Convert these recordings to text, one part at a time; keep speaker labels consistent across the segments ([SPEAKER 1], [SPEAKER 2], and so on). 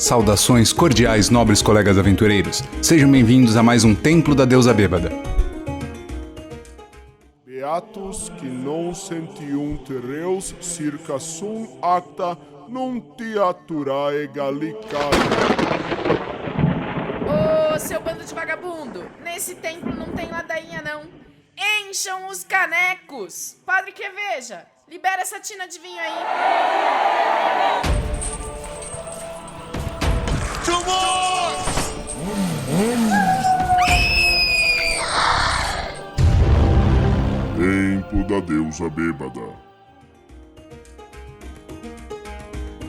[SPEAKER 1] Saudações cordiais, nobres colegas aventureiros. Sejam bem-vindos a mais um Templo da Deusa Bêbada.
[SPEAKER 2] Beatus que non sentiunt reus circa sum acta non teaturae gallicare.
[SPEAKER 3] Ô, seu bando de vagabundo, nesse templo não tem ladainha não. Encham os canecos. Padre Queveja, libera essa tina de vinho aí.
[SPEAKER 2] Templo da Deusa Bêbada.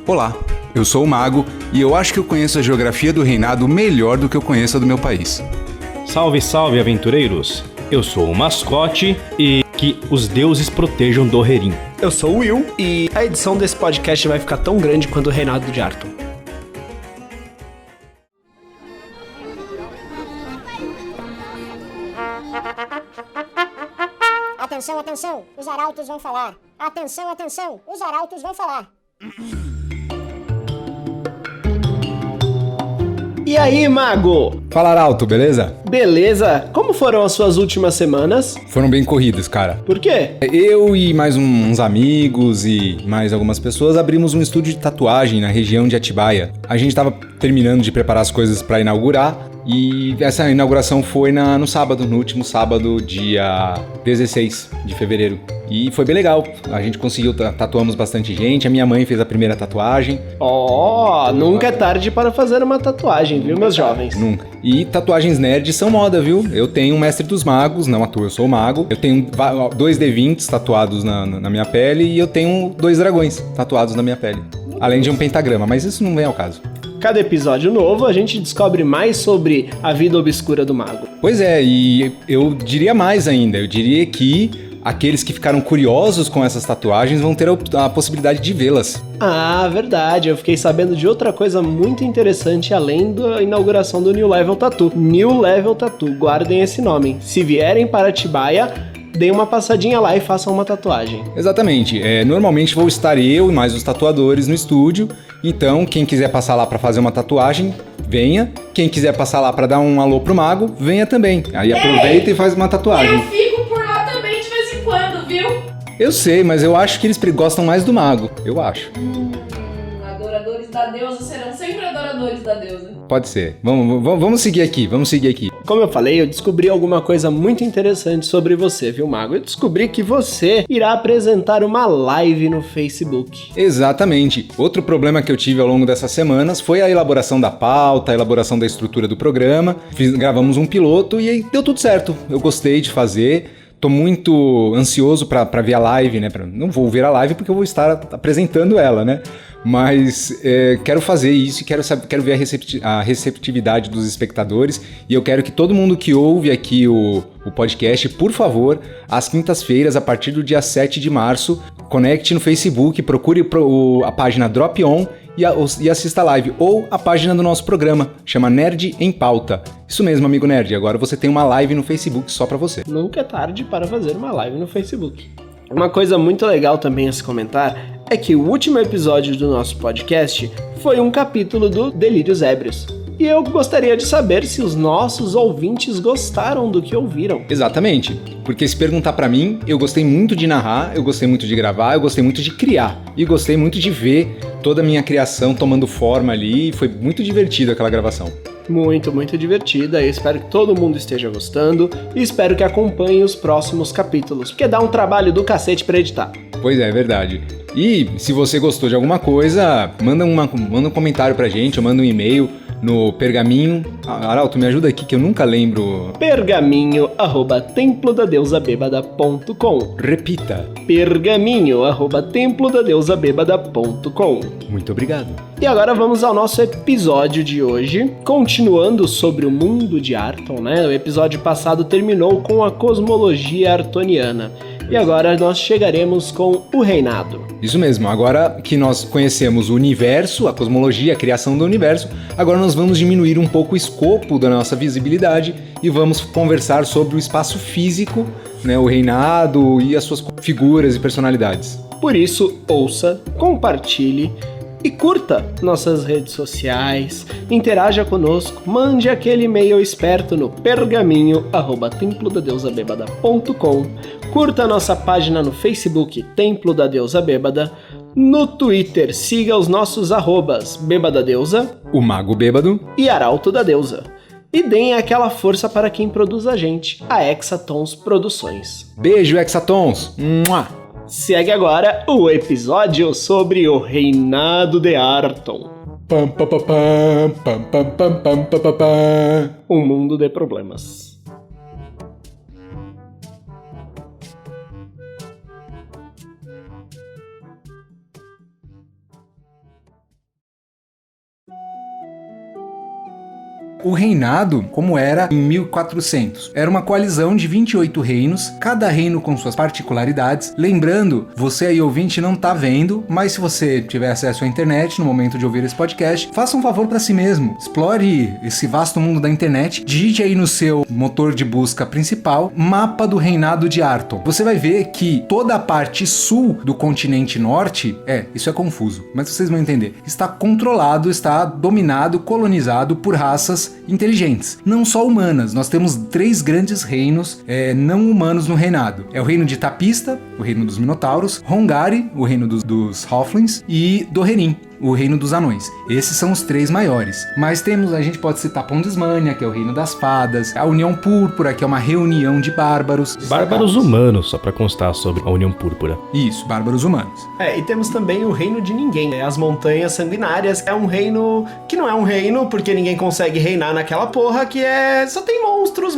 [SPEAKER 1] Olá, eu sou o Mago e eu acho que eu conheço a geografia do reinado melhor do que eu conheço a do meu país.
[SPEAKER 4] Salve, salve, aventureiros! Eu sou o Mascote e que os deuses protejam do Herim.
[SPEAKER 5] Eu sou o Will e a edição desse podcast vai ficar tão grande quanto o reinado de Arthur.
[SPEAKER 6] Atenção, atenção, os arautos vão falar. Atenção, atenção, os arautos vão falar.
[SPEAKER 5] E aí, Mago?
[SPEAKER 1] Fala, Arauto, beleza?
[SPEAKER 5] Beleza? Como foram as suas últimas semanas?
[SPEAKER 1] Foram bem corridas, cara.
[SPEAKER 5] Por quê?
[SPEAKER 1] Eu e mais uns amigos e mais algumas pessoas abrimos um estúdio de tatuagem na região de Atibaia. A gente tava terminando de preparar as coisas pra inaugurar e essa inauguração foi no sábado, no último sábado, dia 16 de fevereiro. E foi bem legal, a gente conseguiu, tatuamos bastante gente, a minha mãe fez a primeira tatuagem.
[SPEAKER 5] Nunca é tarde para fazer uma tatuagem, viu, meus jovens?
[SPEAKER 1] Nunca. E tatuagens nerds são moda, viu? Eu tenho um Mestre dos Magos, não à toa, eu sou mago. Eu tenho 2 D20 tatuados na minha pele e eu tenho 2 dragões tatuados na minha pele. Além de um pentagrama, mas isso não vem ao caso.
[SPEAKER 5] Cada episódio novo a gente descobre mais sobre a vida obscura do mago.
[SPEAKER 1] Pois é, e eu diria mais ainda, eu diria que aqueles que ficaram curiosos com essas tatuagens vão ter a possibilidade de vê-las.
[SPEAKER 5] Ah, verdade, eu fiquei sabendo de outra coisa muito interessante além da inauguração do New Level Tattoo. New Level Tattoo, guardem esse nome. Se vierem para Atibaia, deem uma passadinha lá e façam uma tatuagem.
[SPEAKER 1] Exatamente, normalmente vou estar eu e mais os tatuadores no estúdio, então quem quiser passar lá para fazer uma tatuagem, venha. Quem quiser passar lá para dar um alô pro mago, venha também. Aí aproveita e faz uma tatuagem.
[SPEAKER 3] Eu fico por lá também de vez em quando, viu?
[SPEAKER 1] Eu sei, mas eu acho que eles gostam mais do mago, eu acho.
[SPEAKER 3] Adoradores da deusa serão sempre adoradores da deusa.
[SPEAKER 1] Pode ser. Vamos seguir aqui.
[SPEAKER 5] Como eu falei, eu descobri alguma coisa muito interessante sobre você, viu, Mago? Eu descobri que você irá apresentar uma live no Facebook.
[SPEAKER 1] Exatamente. Outro problema que eu tive ao longo dessas semanas foi a elaboração da pauta, a elaboração da estrutura do programa. Gravamos um piloto e aí deu tudo certo. Eu gostei de fazer. Tô muito ansioso pra ver a live, né? Não vou ver a live porque eu vou estar apresentando ela, né? Mas quero fazer isso e quero ver a receptividade dos espectadores. E eu quero que todo mundo que ouve aqui o podcast, por favor, às quintas-feiras, a partir do dia 7 de março, conecte no Facebook, procure a página Drop On e assista a live, ou a página do nosso programa, chama Nerd em Pauta. Isso mesmo, amigo nerd, agora você tem uma live no Facebook só pra você.
[SPEAKER 5] Nunca é tarde para fazer uma live no Facebook. Uma coisa muito legal também a se comentar é que o último episódio do nosso podcast foi um capítulo do Delírios Ébrios. E eu gostaria de saber se os nossos ouvintes gostaram do que ouviram.
[SPEAKER 1] Exatamente, porque se perguntar pra mim, eu gostei muito de narrar, eu gostei muito de gravar, eu gostei muito de criar. E gostei muito de ver toda a minha criação tomando forma ali, foi muito divertido aquela gravação.
[SPEAKER 5] Muito, muito divertida, eu espero que todo mundo esteja gostando e espero que acompanhe os próximos capítulos, porque dá um trabalho do cacete pra editar.
[SPEAKER 1] Pois é verdade. E se você gostou de alguma coisa, manda um comentário pra gente, ou manda um e-mail no pergaminho. Arauto, me ajuda aqui que eu nunca lembro.
[SPEAKER 5] pergaminho@templodadeusabbebada.com.
[SPEAKER 1] Repita.
[SPEAKER 5] pergaminho@templodadeusabbebada.com.
[SPEAKER 1] Muito obrigado.
[SPEAKER 5] E agora vamos ao nosso episódio de hoje, continuando sobre o mundo de Arton, né? O episódio passado terminou com a cosmologia artoniana. E agora nós chegaremos com o reinado.
[SPEAKER 1] Isso mesmo, agora que nós conhecemos o universo, a cosmologia, a criação do universo, agora nós vamos diminuir um pouco o escopo da nossa visibilidade e vamos conversar sobre o espaço físico, né, o reinado e as suas figuras e personalidades.
[SPEAKER 5] Por isso, ouça, compartilhe E curta nossas redes sociais, interaja conosco, mande aquele e-mail esperto no pergaminho@templodadeusabbebada.com, curta nossa página no Facebook Templo da Deusa Bêbada, no Twitter siga os nossos arrobas Bêbadadeusa,
[SPEAKER 1] O Mago Bêbado
[SPEAKER 5] e Arauto da Deusa. E deem aquela força para quem produz a gente, a Hexatons Produções.
[SPEAKER 1] Beijo, Hexatons! Mua!
[SPEAKER 5] Segue agora o episódio sobre o reinado de Arton.
[SPEAKER 1] Pam, pam, pam, pam, pam, pam, pam, pam, pam.
[SPEAKER 5] Um mundo de problemas.
[SPEAKER 1] O reinado, como era em 1400, era uma coalizão de 28 reinos, cada reino com suas particularidades. Lembrando, você aí ouvinte não tá vendo, mas se você tiver acesso à internet no momento de ouvir esse podcast, faça um favor para si mesmo. Explore esse vasto mundo da internet, digite aí no seu motor de busca principal, mapa do reinado de Arton. Você vai ver que toda a parte sul do continente norte, isso é confuso, mas vocês vão entender, está controlado, está dominado, colonizado por raças inteligentes, não só humanas. Nós temos 3 grandes reinos não humanos no reinado. É o reino de Tapista, o reino dos Minotauros, Hongari, o reino dos Halflings, e Doherin, o reino dos anões. Esses são os 3 maiores. Mas a gente pode citar Pondismânia, que é o reino das fadas, a União Púrpura, que é uma reunião de bárbaros.
[SPEAKER 4] Bárbaros humanos, só pra constar sobre a União Púrpura.
[SPEAKER 1] Isso, bárbaros humanos.
[SPEAKER 5] E temos também o reino de ninguém, as Montanhas Sanguinárias. É um reino que não é um reino, porque ninguém consegue reinar naquela porra, que só tem monstros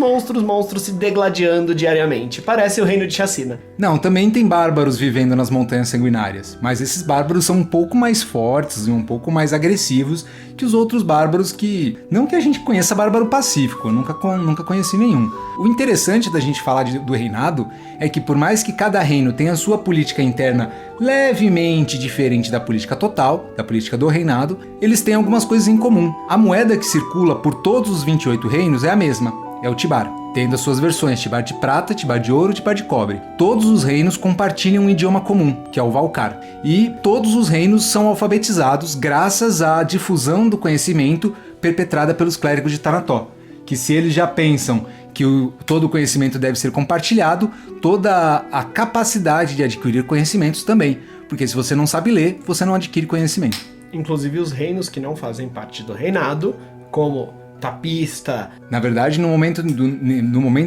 [SPEAKER 5] se degladiando diariamente. Parece o reino de Chacina.
[SPEAKER 1] Não, também tem bárbaros vivendo nas Montanhas Sanguinárias, mas esses bárbaros são um pouco mais fortes e um pouco mais agressivos que os outros bárbaros que... Não que a gente conheça bárbaro pacífico, eu nunca conheci nenhum. O interessante da gente falar do reinado é que por mais que cada reino tenha a sua política interna levemente diferente da política total, da política do reinado, eles têm algumas coisas em comum. A moeda que circula por todos os 28 reinos é a mesma, é o Tibar, tendo as suas versões Tibar de prata, Tibar de ouro, Tibar de cobre. Todos os reinos compartilham um idioma comum, que é o Valcar. E todos os reinos são alfabetizados graças à difusão do conhecimento perpetrada pelos clérigos de Tanató, que se eles já pensam que todo o conhecimento deve ser compartilhado, toda a capacidade de adquirir conhecimentos também, porque se você não sabe ler, você não adquire conhecimento.
[SPEAKER 5] Inclusive os reinos que não fazem parte do reinado, como Tapista.
[SPEAKER 1] Na verdade, no momento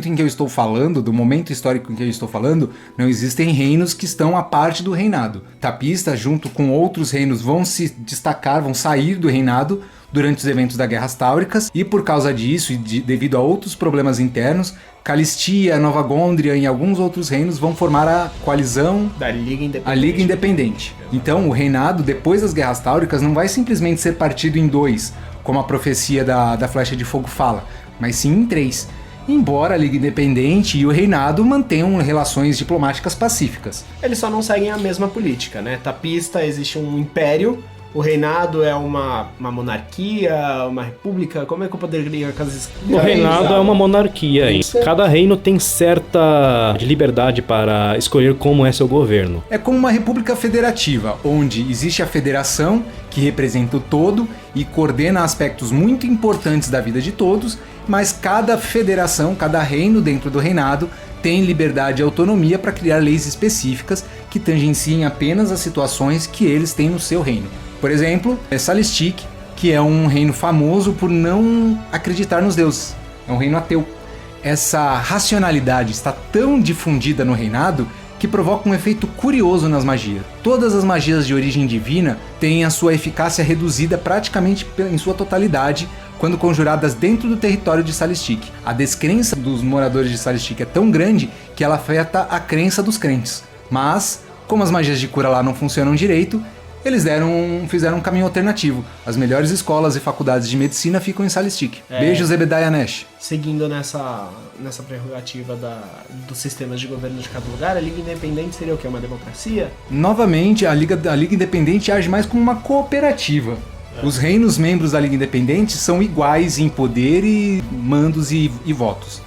[SPEAKER 1] em que eu estou falando, do momento histórico em que eu estou falando, não existem reinos que estão à parte do reinado. Tapista, junto com outros reinos, vão se destacar, vão sair do reinado durante os eventos das Guerras Táuricas, e por causa disso, e devido a outros problemas internos, Calistia, Nova Gondria e alguns outros reinos vão formar a coalizão
[SPEAKER 5] da Liga Independente.
[SPEAKER 1] A Liga Independente. Então, o reinado, depois das Guerras Táuricas, não vai simplesmente ser partido em 2, como a profecia da Flecha de Fogo fala, mas sim em 3. Embora a Liga Independente e o reinado mantenham relações diplomáticas pacíficas.
[SPEAKER 5] Eles só não seguem a mesma política, né? Tapista existe um império, o reinado é uma monarquia, uma república. Como é que eu poderia...
[SPEAKER 4] O reinado é uma monarquia. Cada reino tem certa liberdade para escolher como é seu governo.
[SPEAKER 1] É como uma república federativa, onde existe a federação, que representa o todo e coordena aspectos muito importantes da vida de todos, mas cada federação, cada reino dentro do reinado tem liberdade e autonomia para criar leis específicas que tangenciem apenas as situações que eles têm no seu reino. Por exemplo, Salistic, que é um reino famoso por não acreditar nos deuses. É um reino ateu. Essa racionalidade está tão difundida no reinado que provoca um efeito curioso nas magias. Todas as magias de origem divina têm a sua eficácia reduzida praticamente em sua totalidade quando conjuradas dentro do território de Salistic. A descrença dos moradores de Salistic é tão grande que ela afeta a crença dos crentes. Mas, como as magias de cura lá não funcionam direito, eles fizeram um caminho alternativo. As melhores escolas e faculdades de medicina ficam em Salistic. Beijo, Zebediah Nash.
[SPEAKER 5] Seguindo nessa prerrogativa dos sistemas de governo de cada lugar, a Liga Independente seria o quê? Uma democracia?
[SPEAKER 1] Novamente, a Liga Independente age mais como uma cooperativa. Os reinos membros da Liga Independente são iguais em poder e mandos e votos.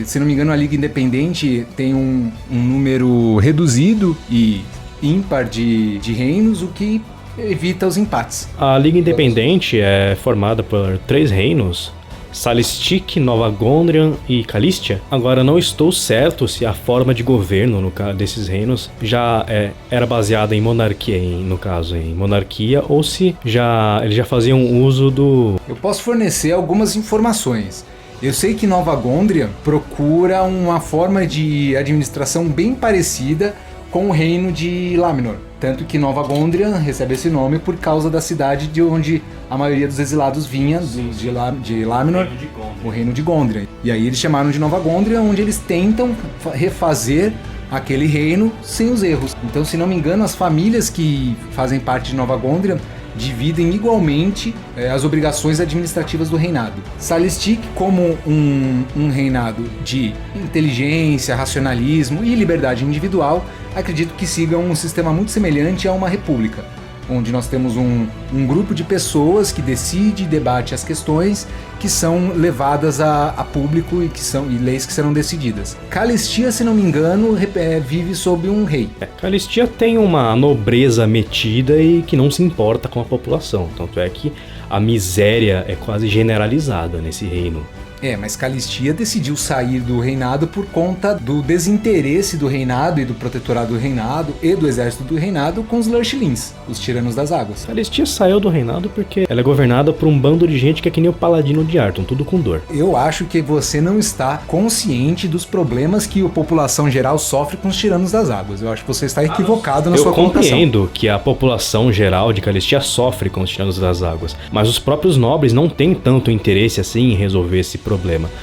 [SPEAKER 1] Se não me engano, a Liga Independente tem um número reduzido e ímpar de reinos, o que evita os empates.
[SPEAKER 4] A Liga Independente é formada por 3 reinos: Salistic, Nova Gondrian e Calistia. Agora, não estou certo se a forma de governo desses reinos já era baseada em monarquia, no caso, em monarquia, ou se eles já faziam uso do...
[SPEAKER 1] Eu posso fornecer algumas informações. Eu sei que Nova Gondrian procura uma forma de administração bem parecida com o reino de Laminor. Tanto que Nova Gondrian recebe esse nome por causa da cidade de onde a maioria dos exilados vinha, de Laminor, o reino de Gondrian. E aí eles chamaram de Nova Gondrian, onde eles tentam refazer aquele reino sem os erros. Então, se não me engano, as famílias que fazem parte de Nova Gondrian dividem igualmente as obrigações administrativas do reinado. Salistic, como um reinado de inteligência, racionalismo e liberdade individual, acredito que sigam um sistema muito semelhante a uma república, onde nós temos um grupo de pessoas que decide e debate as questões que são levadas a público e leis que serão decididas. Calistia, se não me engano, vive sob um rei.
[SPEAKER 4] Calistia tem uma nobreza metida e que não se importa com a população, tanto é que a miséria é quase generalizada nesse reino.
[SPEAKER 1] Mas Calistia decidiu sair do reinado por conta do desinteresse do reinado e do protetorado do reinado e do exército do reinado com os Lurchlings, os tiranos das águas.
[SPEAKER 4] Calistia saiu do reinado porque ela é governada por um bando de gente que é que nem o Paladino de Arton, tudo com dor.
[SPEAKER 1] Eu acho que você não está consciente dos problemas que a população geral sofre com os tiranos das águas. Eu acho que você está equivocado na sua colocação.
[SPEAKER 4] Eu compreendo que a população geral de Calistia sofre com os tiranos das águas, mas os próprios nobres não têm tanto interesse assim em resolver esse problema.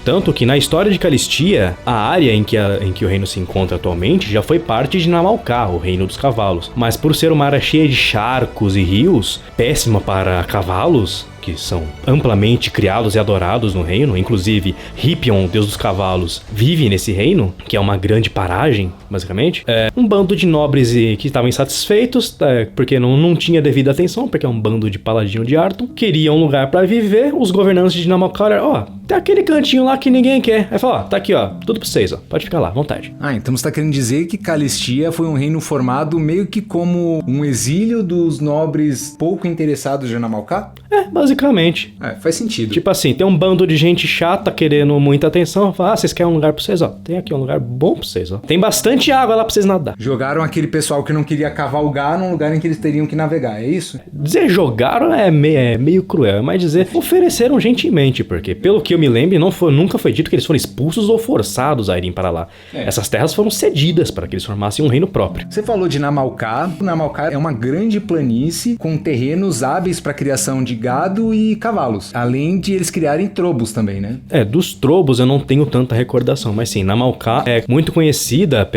[SPEAKER 4] Tanto que na história de Calistia, a área em que o reino se encontra atualmente já foi parte de Namalká, o reino dos cavalos. Mas por ser uma área cheia de charcos e rios, péssima para cavalos, que são amplamente criados e adorados no reino, inclusive Rippion, o deus dos cavalos, vive nesse reino, que é uma grande paragem, basicamente. Um bando de nobres que estavam insatisfeitos, porque não tinha devida atenção, porque é um bando de paladino de Arton, queriam um lugar pra viver. Os governantes de Namalká, tem aquele cantinho lá que ninguém quer. Aí fala, tá aqui, tudo pra vocês, pode ficar lá, à vontade.
[SPEAKER 1] Então você tá querendo dizer que Calistia foi um reino formado meio que como um exílio dos nobres pouco interessados de Namalká?
[SPEAKER 4] Basicamente.
[SPEAKER 1] Faz sentido.
[SPEAKER 4] Tipo assim, tem um bando de gente chata querendo muita atenção. Fala, vocês querem um lugar pra vocês, Tem aqui um lugar bom pra vocês, Tem bastante água lá pra vocês nadar.
[SPEAKER 1] Jogaram aquele pessoal que não queria cavalgar num lugar em que eles teriam que navegar, é isso?
[SPEAKER 4] Dizer jogaram é meio cruel, mas dizer ofereceram gentilmente, porque pelo que eu me lembro, nunca foi dito que eles foram expulsos ou forçados a irem para lá. Essas terras foram cedidas para que eles formassem um reino próprio.
[SPEAKER 1] Você falou de Namalká. Namalká é uma grande planície com terrenos hábeis para criação de gado e cavalos, além de eles criarem trobos também, né?
[SPEAKER 4] Dos trobos eu não tenho tanta recordação, mas sim, Namalká é muito conhecida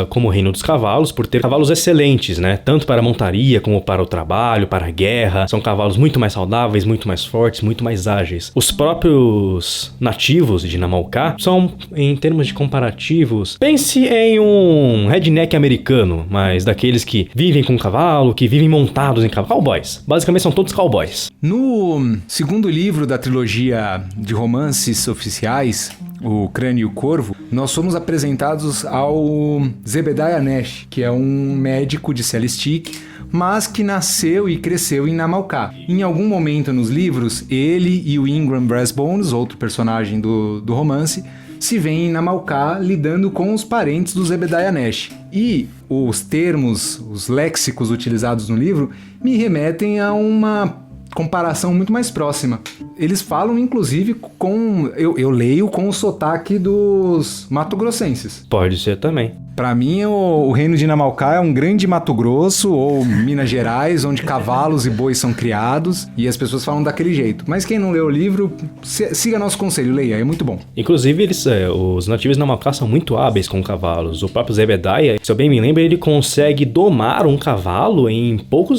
[SPEAKER 4] como reino dos cavalos, por ter cavalos excelentes, né? Tanto para a montaria como para o trabalho, para a guerra. São cavalos muito mais saudáveis, muito mais fortes, muito mais ágeis. Os próprios nativos de Namalká são, em termos de comparativos, pense em um redneck americano, mas daqueles que vivem com cavalo, que vivem montados em cavalo. Cowboys. Basicamente são todos cowboys.
[SPEAKER 1] No segundo livro da trilogia de romances oficiais, O Crânio e o Corvo, nós somos apresentados ao Zebediah Nash, que é um médico de Salistic, mas que nasceu e cresceu em Namalká. Em algum momento nos livros, ele e o Ingram Brassbones, outro personagem do romance, se veem em Namalká lidando com os parentes do Zebediah Nash. E os termos, os léxicos utilizados no livro, me remetem a uma comparação muito mais próxima. Eles falam, inclusive, eu leio com o sotaque dos mato-grossenses.
[SPEAKER 4] Pode ser também.
[SPEAKER 1] Pra mim, o reino de Namalká é um grande Mato Grosso ou Minas Gerais, onde cavalos e bois são criados e as pessoas falam daquele jeito. Mas quem não leu o livro, siga nosso conselho, leia, é muito bom.
[SPEAKER 4] Inclusive, os nativos de Namalká são muito hábeis com cavalos. O próprio Zebediah, se eu bem me lembro, ele consegue domar um cavalo em pouco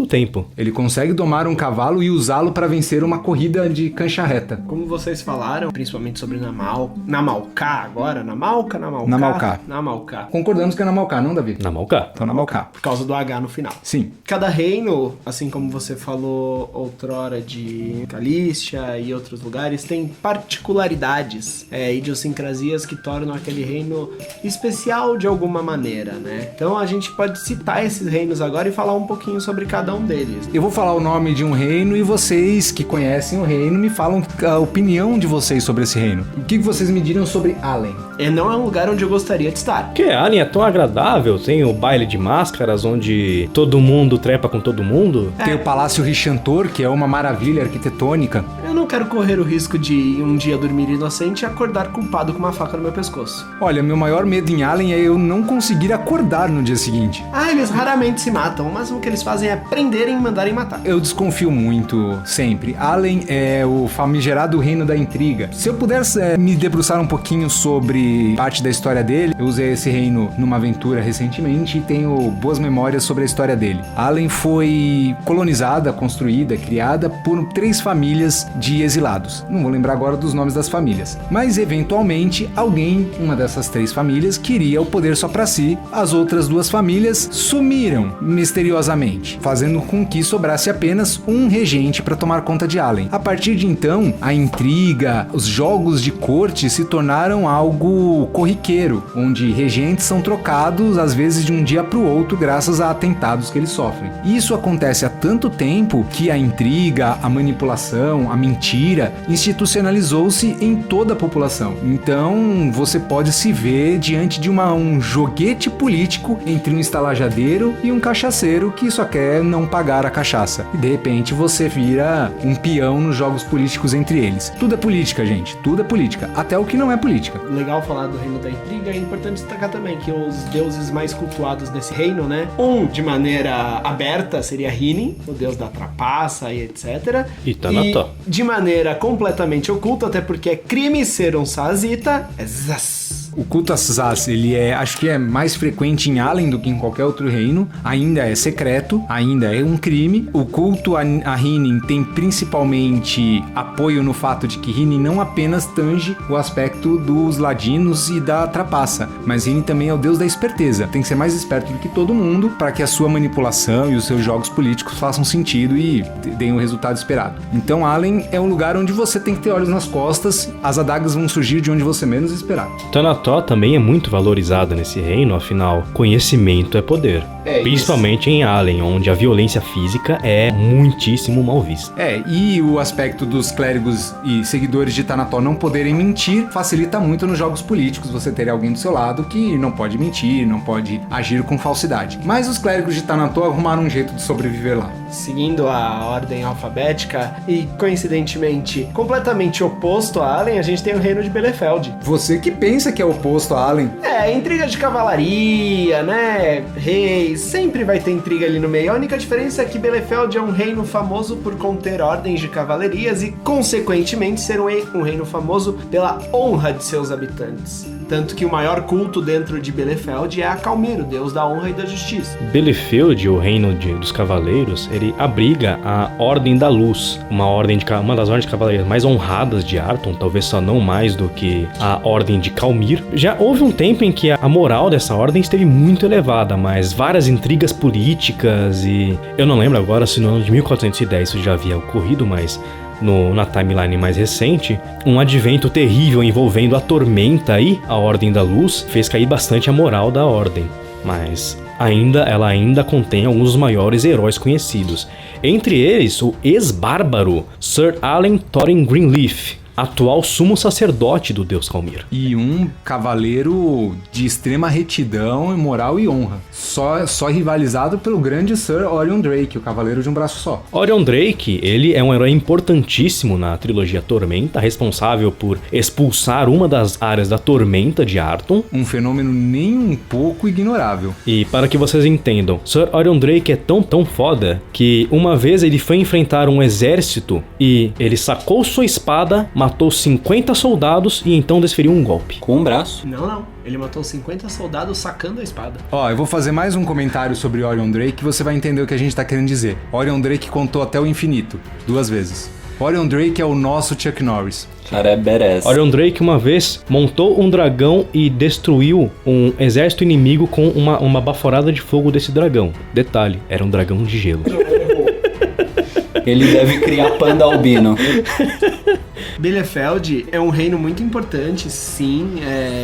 [SPEAKER 4] tempo.
[SPEAKER 1] Ele consegue domar um cavalo e usá-lo para vencer uma corrida de cancha reta.
[SPEAKER 5] Como vocês falaram, principalmente sobre Namalká agora, Namalká. Namalcá.
[SPEAKER 1] Concordamos que é Namalcá, não, Davi?
[SPEAKER 4] Namalcá.
[SPEAKER 1] Então Namalcá.
[SPEAKER 5] Por causa do H no final.
[SPEAKER 1] Sim.
[SPEAKER 5] Cada reino, assim como você falou outrora de Calístia e outros lugares, tem particularidades, idiosincrasias que tornam aquele reino especial de alguma maneira, né? Então a gente pode citar esses reinos agora e falar um pouquinho sobre cada um deles.
[SPEAKER 1] Eu vou falar o nome de um reino e vocês que conhecem o reino me falam a opinião de vocês sobre esse reino. O que vocês me diriam sobre Allen?
[SPEAKER 5] Não é um lugar onde eu gostaria de estar.
[SPEAKER 4] Porque Alien é tão agradável, tem o baile de máscaras onde todo mundo trepa com todo mundo.
[SPEAKER 1] Tem o Palácio Richantor, que é uma maravilha arquitetônica.
[SPEAKER 5] Eu não quero correr o risco de um dia dormir inocente e acordar culpado com uma faca no meu pescoço.
[SPEAKER 1] Olha, meu maior medo em Allen é eu não conseguir acordar no dia seguinte.
[SPEAKER 5] Eles raramente se matam. O máximo que eles fazem é prenderem e mandarem matar.
[SPEAKER 1] Eu desconfio muito, sempre. Allen é o famigerado reino da intriga. Se eu pudesse me debruçar um pouquinho sobre parte da história dele, eu usei esse reino numa aventura recentemente e tenho boas memórias sobre a história dele. Allen foi colonizada, construída, criada por 3 famílias de exilados. Não vou lembrar agora dos nomes das famílias. Mas, eventualmente, alguém, uma dessas 3 famílias, queria o poder só pra si. As outras 2 famílias sumiram misteriosamente, fazendo com que sobrasse apenas um regente para tomar conta de Allen. A partir de então, a intriga, os jogos de corte se tornaram algo corriqueiro, onde regentes são trocados às vezes de um dia para o outro graças a atentados que eles sofrem. Isso acontece há tanto tempo que a intriga, a manipulação, a mentira institucionalizou-se em toda a população. Então você pode se ver diante de um joguete político entre um estalajadeiro e um cachaceiro que só quer não pagar a cachaça. E de repente você vira um peão nos jogos políticos entre eles. Tudo é política, gente. Tudo é política. Até o que não é política.
[SPEAKER 5] Legal falar do reino da intriga. É importante destacar também que os deuses mais cultuados desse reino, né? De maneira aberta seria Hinin, o deus da trapaça e etc.
[SPEAKER 4] E Tanató.
[SPEAKER 5] E de maneira completamente oculta, até porque é crime ser um Sazita, é Zaz.
[SPEAKER 1] O culto a Zaz, ele acho que é mais frequente em Allen do que em qualquer outro reino. Ainda é secreto, ainda é um crime. O culto a Hinin tem principalmente apoio no fato de que Hinin não apenas tange o aspecto dos ladinos e da trapaça, mas Hinin também é o deus da esperteza. Tem que ser mais esperto do que todo mundo para que a sua manipulação e os seus jogos políticos façam sentido e deem o resultado esperado. Então Allen é um lugar onde você tem que ter olhos nas costas, as adagas vão surgir de onde você menos esperar.
[SPEAKER 4] Tanató também é muito valorizada nesse reino, afinal, conhecimento é poder. Principalmente em Allen, onde a violência física é muitíssimo mal vista.
[SPEAKER 1] E o aspecto dos clérigos e seguidores de Tanató não poderem mentir facilita muito nos jogos políticos, você ter alguém do seu lado que não pode mentir, não pode agir com falsidade. Mas os clérigos de Tanató arrumaram um jeito de sobreviver lá.
[SPEAKER 5] Seguindo a ordem alfabética e, coincidentemente, completamente oposto a Allen, a gente tem o reino de Bielefeld.
[SPEAKER 1] Você que pensa que é oposto a Allen.
[SPEAKER 5] Intriga de cavalaria, né? Reis, sempre vai ter intriga ali no meio. A única diferença é que Bielefeld é um reino famoso por conter ordens de cavalarias e, consequentemente, ser um reino famoso pela honra de seus habitantes. Tanto que o maior culto dentro de Bielefeld é a Calmir, o deus da honra e da justiça.
[SPEAKER 4] Bielefeld, o reino dos cavaleiros, ele abriga a Ordem da Luz, uma das ordens de cavaleiros mais honradas de Arton, talvez só não mais do que a Ordem de Calmir. Já houve um tempo em que a moral dessa ordem esteve muito elevada, mas várias intrigas políticas e... Eu não lembro agora se no ano de 1410 isso já havia ocorrido, mas... Na timeline mais recente, um advento terrível envolvendo a Tormenta e a Ordem da Luz fez cair bastante a moral da Ordem, mas ela ainda contém alguns dos maiores heróis conhecidos, entre eles o ex-bárbaro Sir Allen Thorin Greenleaf, atual sumo sacerdote do deus Calmir.
[SPEAKER 1] E um cavaleiro de extrema retidão, moral e honra. Só rivalizado pelo grande Sir Orion Drake, o cavaleiro de um braço só.
[SPEAKER 4] Orion Drake, ele é um herói importantíssimo na trilogia Tormenta, responsável por expulsar uma das áreas da Tormenta de Arton.
[SPEAKER 1] Um fenômeno nem um pouco ignorável.
[SPEAKER 4] E para que vocês entendam, Sir Orion Drake é tão foda que uma vez ele foi enfrentar um exército e ele sacou sua espada, matou 50 soldados e então desferiu um golpe.
[SPEAKER 7] Com um braço?
[SPEAKER 5] Não. Ele matou 50 soldados sacando a espada.
[SPEAKER 1] Eu vou fazer mais um comentário sobre Orion Drake que você vai entender o que a gente tá querendo dizer. Orion Drake contou até o infinito, 2 vezes. Orion Drake é o nosso Chuck Norris.
[SPEAKER 7] Cara, é badass.
[SPEAKER 4] Orion Drake uma vez montou um dragão e destruiu um exército inimigo com uma baforada de fogo desse dragão. Detalhe, era um dragão de gelo.
[SPEAKER 7] Ele deve criar panda albino.
[SPEAKER 5] Bielefeld é um reino muito importante, sim,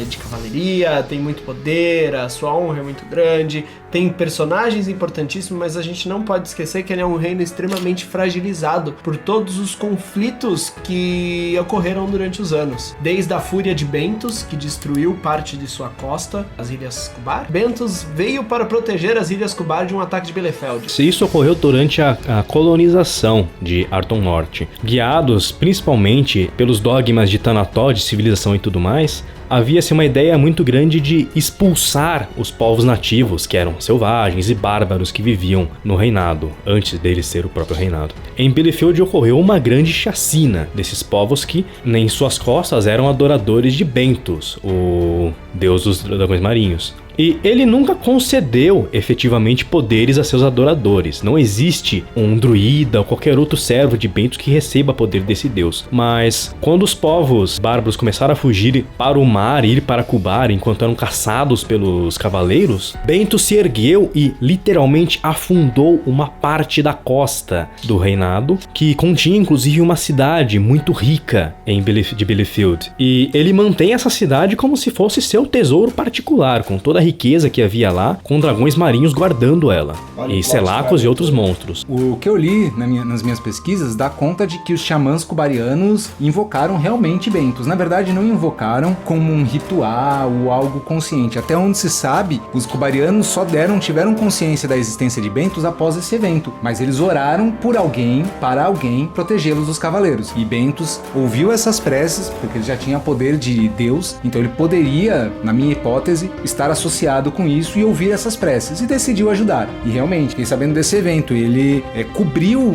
[SPEAKER 5] de cavalaria, tem muito poder, a sua honra é muito grande, tem personagens importantíssimos, mas a gente não pode esquecer que ele é um reino extremamente fragilizado por todos os conflitos que ocorreram durante os anos. Desde a fúria de Bentos, que destruiu parte de sua costa, as Ilhas Kubar. Bentos veio para proteger as Ilhas Kubar de um ataque de Bielefeld.
[SPEAKER 4] Isso ocorreu durante a colonização de Arton Norte. Guiados principalmente pelos dogmas de Thanatos, de civilização e tudo mais, havia-se uma ideia muito grande de expulsar os povos nativos, que eram selvagens e bárbaros que viviam no reinado, antes dele ser o próprio reinado. Em Bielefeld ocorreu uma grande chacina desses povos que, em suas costas, eram adoradores de Bentos, o deus dos dragões marinhos. E ele nunca concedeu efetivamente poderes a seus adoradores. Não existe um druida ou qualquer outro servo de Bentos que receba poder desse deus. Mas quando os povos bárbaros começaram a fugir para o mar e ir para Kubar enquanto eram caçados pelos cavaleiros, Bentos se ergueu e literalmente afundou uma parte da costa do reinado, que continha inclusive uma cidade muito rica de Bielefeld. E ele mantém essa cidade como se fosse seu tesouro particular, com toda a riqueza que havia lá, com dragões marinhos guardando ela, e selacos e outros monstros.
[SPEAKER 1] O que eu li nas minhas pesquisas dá conta de que os xamãs cubarianos invocaram realmente Bentos. Na verdade, não invocaram como um ritual ou algo consciente. Até onde se sabe, os cubarianos só tiveram consciência da existência de Bentos após esse evento. Mas eles oraram por alguém, para alguém, protegê-los dos cavaleiros. E Bentos ouviu essas preces, porque ele já tinha poder de Deus, então ele poderia, na minha hipótese, estar associado com isso e ouvir essas preces, e decidiu ajudar. E realmente, fiquei sabendo desse evento, ele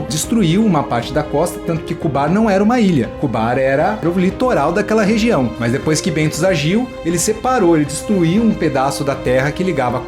[SPEAKER 1] destruiu uma parte da costa, tanto que Kubar não era uma ilha. Kubar era o litoral daquela região. Mas depois que Bentos agiu, ele separou, ele destruiu um pedaço da terra que ligava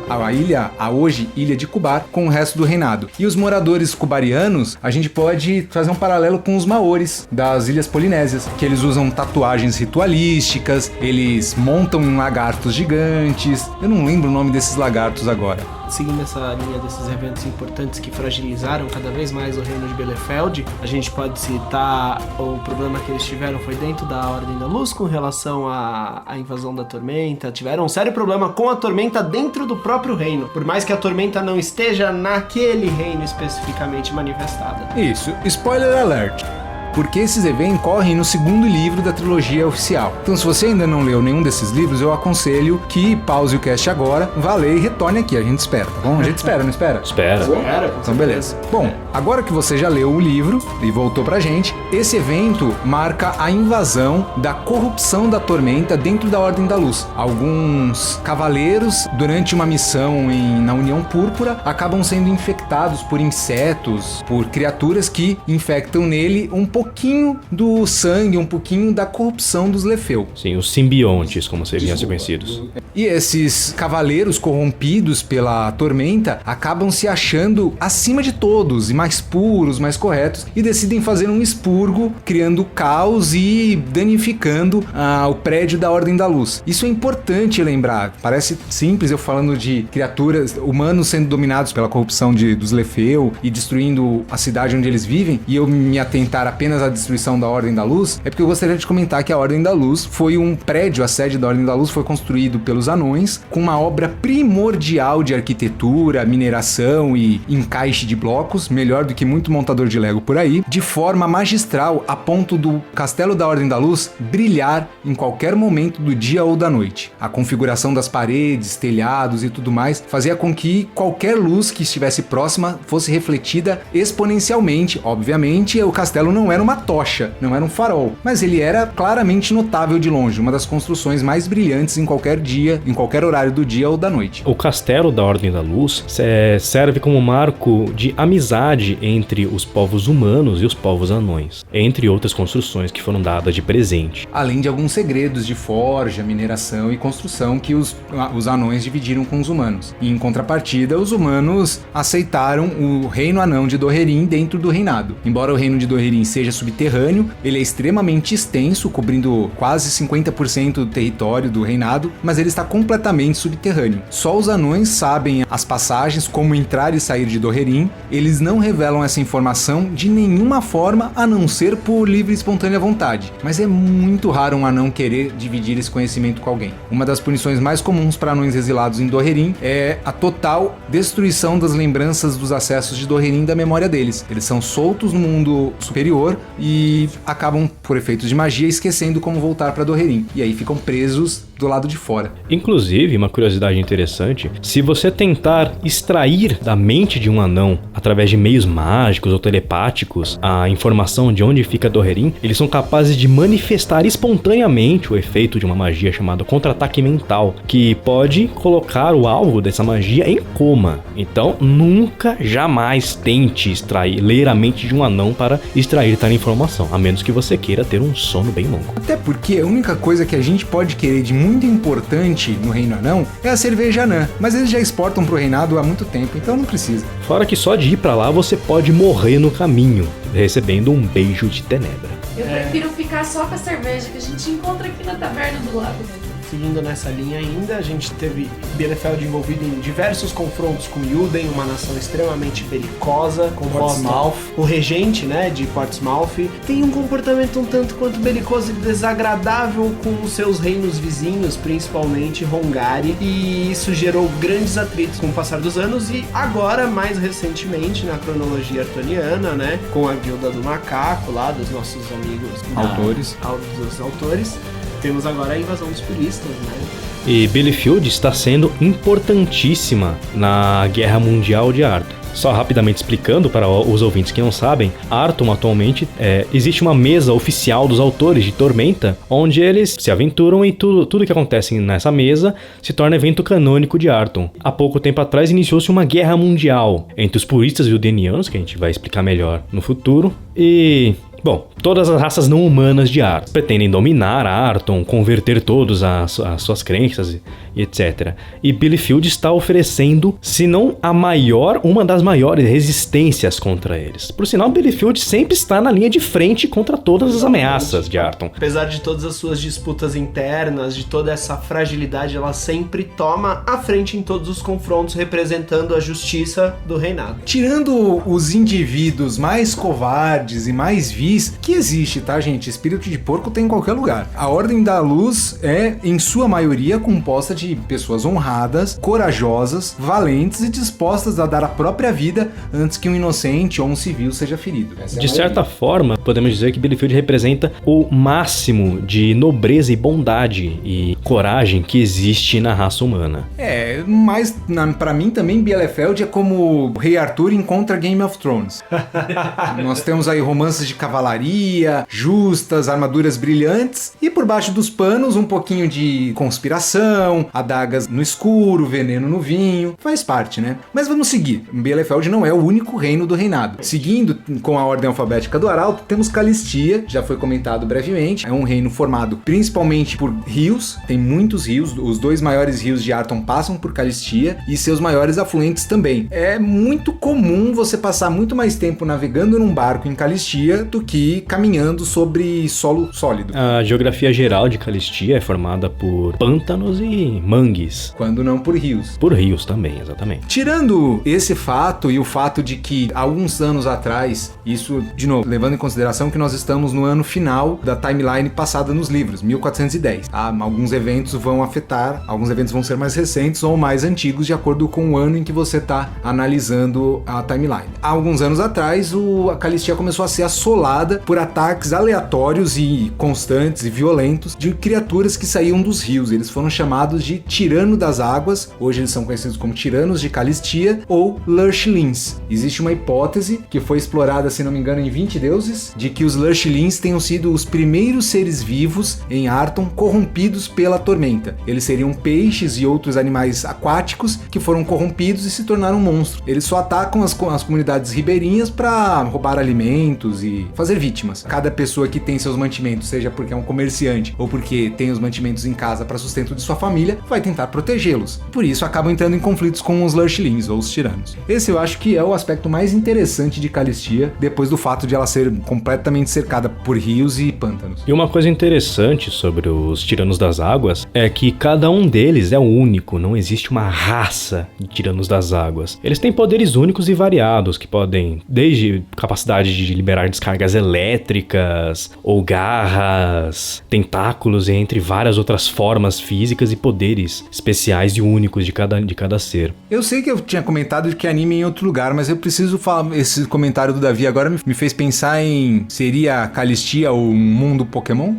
[SPEAKER 1] a hoje ilha de Kubar, com o resto do reinado. E os moradores cubarianos, a gente pode fazer um paralelo com os maores das ilhas polinésias, que eles usam tatuagens ritualísticas, eles montam em lagartos gigantes. Eu não lembro o nome desses lagartos agora.
[SPEAKER 5] Seguindo essa linha desses eventos importantes que fragilizaram cada vez mais o reino de Bielefeld, a gente pode citar o problema que eles tiveram foi dentro da Ordem da Luz com relação à invasão da Tormenta. Tiveram um sério problema com a Tormenta dentro do próprio reino, por mais que a Tormenta não esteja naquele reino especificamente manifestada.
[SPEAKER 1] Isso, spoiler alert. Porque esses eventos correm no segundo livro da trilogia oficial. Então, se você ainda não leu nenhum desses livros, eu aconselho que pause o cast agora, vá ler e retorne aqui. A gente espera, tá bom? A gente espera, não espera?
[SPEAKER 4] Espera.
[SPEAKER 1] Então, beleza. Bom, agora que você já leu o livro e voltou pra gente, esse evento marca a invasão da corrupção da Tormenta dentro da Ordem da Luz. Alguns cavaleiros, durante uma missão na União Púrpura, acabam sendo infectados por insetos, por criaturas que infectam nele um pouquinho do sangue, um pouquinho da corrupção dos Lefeu.
[SPEAKER 4] Sim, os simbiontes, como seriam conhecidos.
[SPEAKER 1] E esses cavaleiros corrompidos pela Tormenta acabam se achando acima de todos, e mais puros, mais corretos, e decidem fazer um expurgo, criando caos e danificando o prédio da Ordem da Luz. Isso é importante lembrar. Parece simples eu falando de criaturas, humanos sendo dominados pela corrupção dos Lefeu e destruindo a cidade onde eles vivem, e eu me atentar apenas à destruição da Ordem da Luz, é porque eu gostaria de comentar que a Ordem da Luz foi um prédio, a sede da Ordem da Luz foi construído pelos anões, com uma obra primordial de arquitetura, mineração e encaixe de blocos, melhor do que muito montador de Lego por aí, de forma magistral, a ponto do Castelo da Ordem da Luz brilhar em qualquer momento do dia ou da noite. A configuração das paredes, telhados e tudo mais fazia com que qualquer luz que estivesse próxima fosse refletida exponencialmente. Obviamente, o castelo não era uma tocha, não era um farol, mas ele era claramente notável de longe, uma das construções mais brilhantes em qualquer dia, em qualquer horário do dia ou da noite.
[SPEAKER 4] O Castelo da Ordem da Luz serve como marco de amizade entre os povos humanos e os povos anões, entre outras construções que foram dadas de presente.
[SPEAKER 1] Além de alguns segredos de forja, mineração e construção que os anões dividiram com os humanos. E em contrapartida, os humanos aceitaram o reino anão de Doherin dentro do reinado. Embora o reino de Doherin seja seja subterrâneo, ele é extremamente extenso, cobrindo quase 50% do território do reinado, mas ele está completamente subterrâneo. Só os anões sabem as passagens, como entrar e sair de Dohaerin. Eles não revelam essa informação de nenhuma forma, a não ser por livre e espontânea vontade, mas é muito raro um anão querer dividir esse conhecimento com alguém. Uma das punições mais comuns para anões exilados em Dohaerin é a total destruição das lembranças dos acessos de Dohaerin da memória deles. Eles são soltos no mundo superior e acabam, por efeitos de magia, esquecendo como voltar para Dohaerin. E aí ficam presos do lado de fora.
[SPEAKER 4] Inclusive, uma curiosidade interessante, se você tentar extrair da mente de um anão, através de meios mágicos ou telepáticos, a informação de onde fica Dohaerin, eles são capazes de manifestar espontaneamente o efeito de uma magia chamada contra-ataque mental, que pode colocar o alvo dessa magia em coma. Então, nunca, jamais tente ler a mente de um anão para extrair tal informação, a menos que você queira ter um sono bem longo.
[SPEAKER 1] Até porque a única coisa que a gente pode querer de muito importante no Reino Anão é a cerveja anã, mas eles já exportam pro reinado há muito tempo, então não precisa.
[SPEAKER 4] Fora que só de ir pra lá você pode morrer no caminho, recebendo um beijo de Tenebra.
[SPEAKER 3] Eu prefiro ficar só com a cerveja que a gente encontra aqui na taverna do lado, né?
[SPEAKER 5] Seguindo nessa linha ainda, a gente teve Bielefeld envolvido em diversos confrontos com Yuden, uma nação extremamente belicosa, com Portsmouth. O regente, né, de Portsmouth tem um comportamento um tanto quanto belicoso e desagradável com os seus reinos vizinhos, principalmente Hongari, e isso gerou grandes atritos com o passar dos anos e agora, mais recentemente, na cronologia artoniana, né, com a Guilda do Macaco lá, dos nossos amigos dos autores, temos agora a invasão dos puristas, né?
[SPEAKER 4] E Bielefeld está sendo importantíssima na Guerra Mundial de Arthur. Só rapidamente explicando para os ouvintes que não sabem, Arthur atualmente existe uma mesa oficial dos autores de Tormenta, onde eles se aventuram e tudo que acontece nessa mesa se torna evento canônico de Arthur. Há pouco tempo atrás iniciou-se uma guerra mundial entre os puristas Yudenianos, que a gente vai explicar melhor no futuro, e... Bom, todas as raças não humanas de Arthur pretendem dominar Arthur, converter todos às suas crenças e etc. E Bielefeld está oferecendo, se não a maior, uma das maiores resistências contra eles. Por sinal, Bielefeld sempre está na linha de frente contra todas as ameaças de Arthur.
[SPEAKER 5] Apesar de todas as suas disputas internas, de toda essa fragilidade, ela sempre toma a frente em todos os confrontos, representando a justiça do reinado.
[SPEAKER 1] Tirando os indivíduos mais covardes e mais vis que existe, tá, gente? Espírito de porco tem em qualquer lugar. A Ordem da Luz é, em sua maioria, composta de pessoas honradas, corajosas, valentes e dispostas a dar a própria vida antes que um inocente ou um civil seja ferido.
[SPEAKER 4] De certa forma, podemos dizer que Bielefeld representa o máximo de nobreza e bondade e coragem que existe na raça humana.
[SPEAKER 1] Mas pra mim também Bielefeld é como o Rei Arthur encontra Game of Thrones. Nós temos aí romances de cavalaria, justas, armaduras brilhantes e por baixo dos panos um pouquinho de conspiração, adagas no escuro, veneno no vinho, faz parte, né? Mas vamos seguir. Bielefeld não é o único reino do reinado. Seguindo com a ordem alfabética do Arauto, temos Calistia, já foi comentado brevemente, é um reino formado principalmente por rios, tem muitos rios, os dois maiores rios de Arthur passam por Calistia e seus maiores afluentes também. É muito comum você passar muito mais tempo navegando num barco em Calistia do que caminhando sobre solo sólido.
[SPEAKER 4] A geografia geral de Calistia é formada por pântanos e mangues.
[SPEAKER 1] Quando não por rios.
[SPEAKER 4] Por rios também, exatamente.
[SPEAKER 1] Tirando esse fato e o fato de que alguns anos atrás, isso, de novo, levando em consideração que nós estamos no ano final da timeline passada nos livros, 1410. Alguns eventos vão ser mais recentes ou mais antigos de acordo com o ano em que você está analisando a timeline. Há alguns anos atrás, a Calistia começou a ser assolada por ataques aleatórios e constantes e violentos de criaturas que saíam dos rios. Eles foram chamados de Tirano das Águas, hoje eles são conhecidos como Tiranos de Calistia ou Lurchlings. Existe uma hipótese que foi explorada, se não me engano, em 20 deuses, de que os Lurchlings tenham sido os primeiros seres vivos em Arthur corrompidos pela tormenta. Eles seriam peixes e outros animais aquáticos que foram corrompidos e se tornaram monstros. Eles só atacam as comunidades ribeirinhas para roubar alimentos e fazer fazer vítimas. Cada pessoa que tem seus mantimentos, seja porque é um comerciante ou porque tem os mantimentos em casa para sustento de sua família, vai tentar protegê-los. Por isso acabam entrando em conflitos com os Lurchlings ou os tiranos. Esse eu acho que é o aspecto mais interessante de Calistia, depois do fato de ela ser completamente cercada por rios e pântanos.
[SPEAKER 4] E uma coisa interessante sobre os Tiranos das Águas é que cada um deles é único, não existe uma raça de Tiranos das Águas. Eles têm poderes únicos e variados, que podem, desde capacidade de liberar descargas elétricas, ou garras, tentáculos, entre várias outras formas físicas e poderes especiais e únicos de cada ser.
[SPEAKER 1] Eu sei que eu tinha comentado de que anime em outro lugar, mas eu preciso falar, esse comentário do Davi agora me fez pensar em, seria Calistia o mundo Pokémon?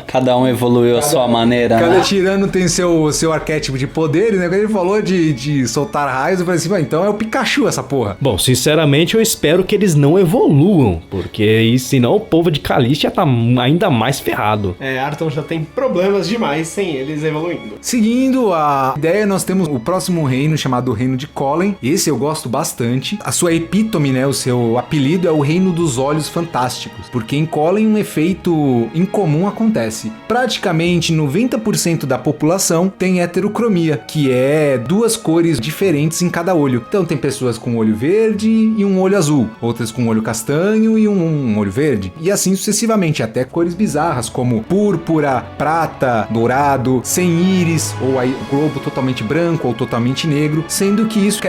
[SPEAKER 7] Cada um evoluiu a sua maneira,
[SPEAKER 1] Cada
[SPEAKER 7] né?
[SPEAKER 1] tirano tem seu arquétipo de poder, né? Quando ele falou de soltar raios, eu falei assim, então é o Pikachu essa porra.
[SPEAKER 4] Bom, sinceramente eu espero que eles não evoluam, porque senão o povo de Calistia tá ainda mais ferrado.
[SPEAKER 5] Arton já tem problemas demais sem eles evoluindo.
[SPEAKER 1] Seguindo a ideia, nós temos o próximo reino, chamado Reino de Colen. Esse eu gosto bastante. A sua epítome, né, o seu apelido é o Reino dos Olhos Fantásticos, porque em Colen um efeito incomum acontece. Praticamente 90% da população tem heterocromia, que é duas cores diferentes em cada olho. Então tem pessoas com olho verde e um olho azul, outras com olho castanho e um olho verde, e assim sucessivamente, até cores bizarras como púrpura, prata, dourado, sem íris, ou aí o globo totalmente branco ou totalmente negro, sendo que isso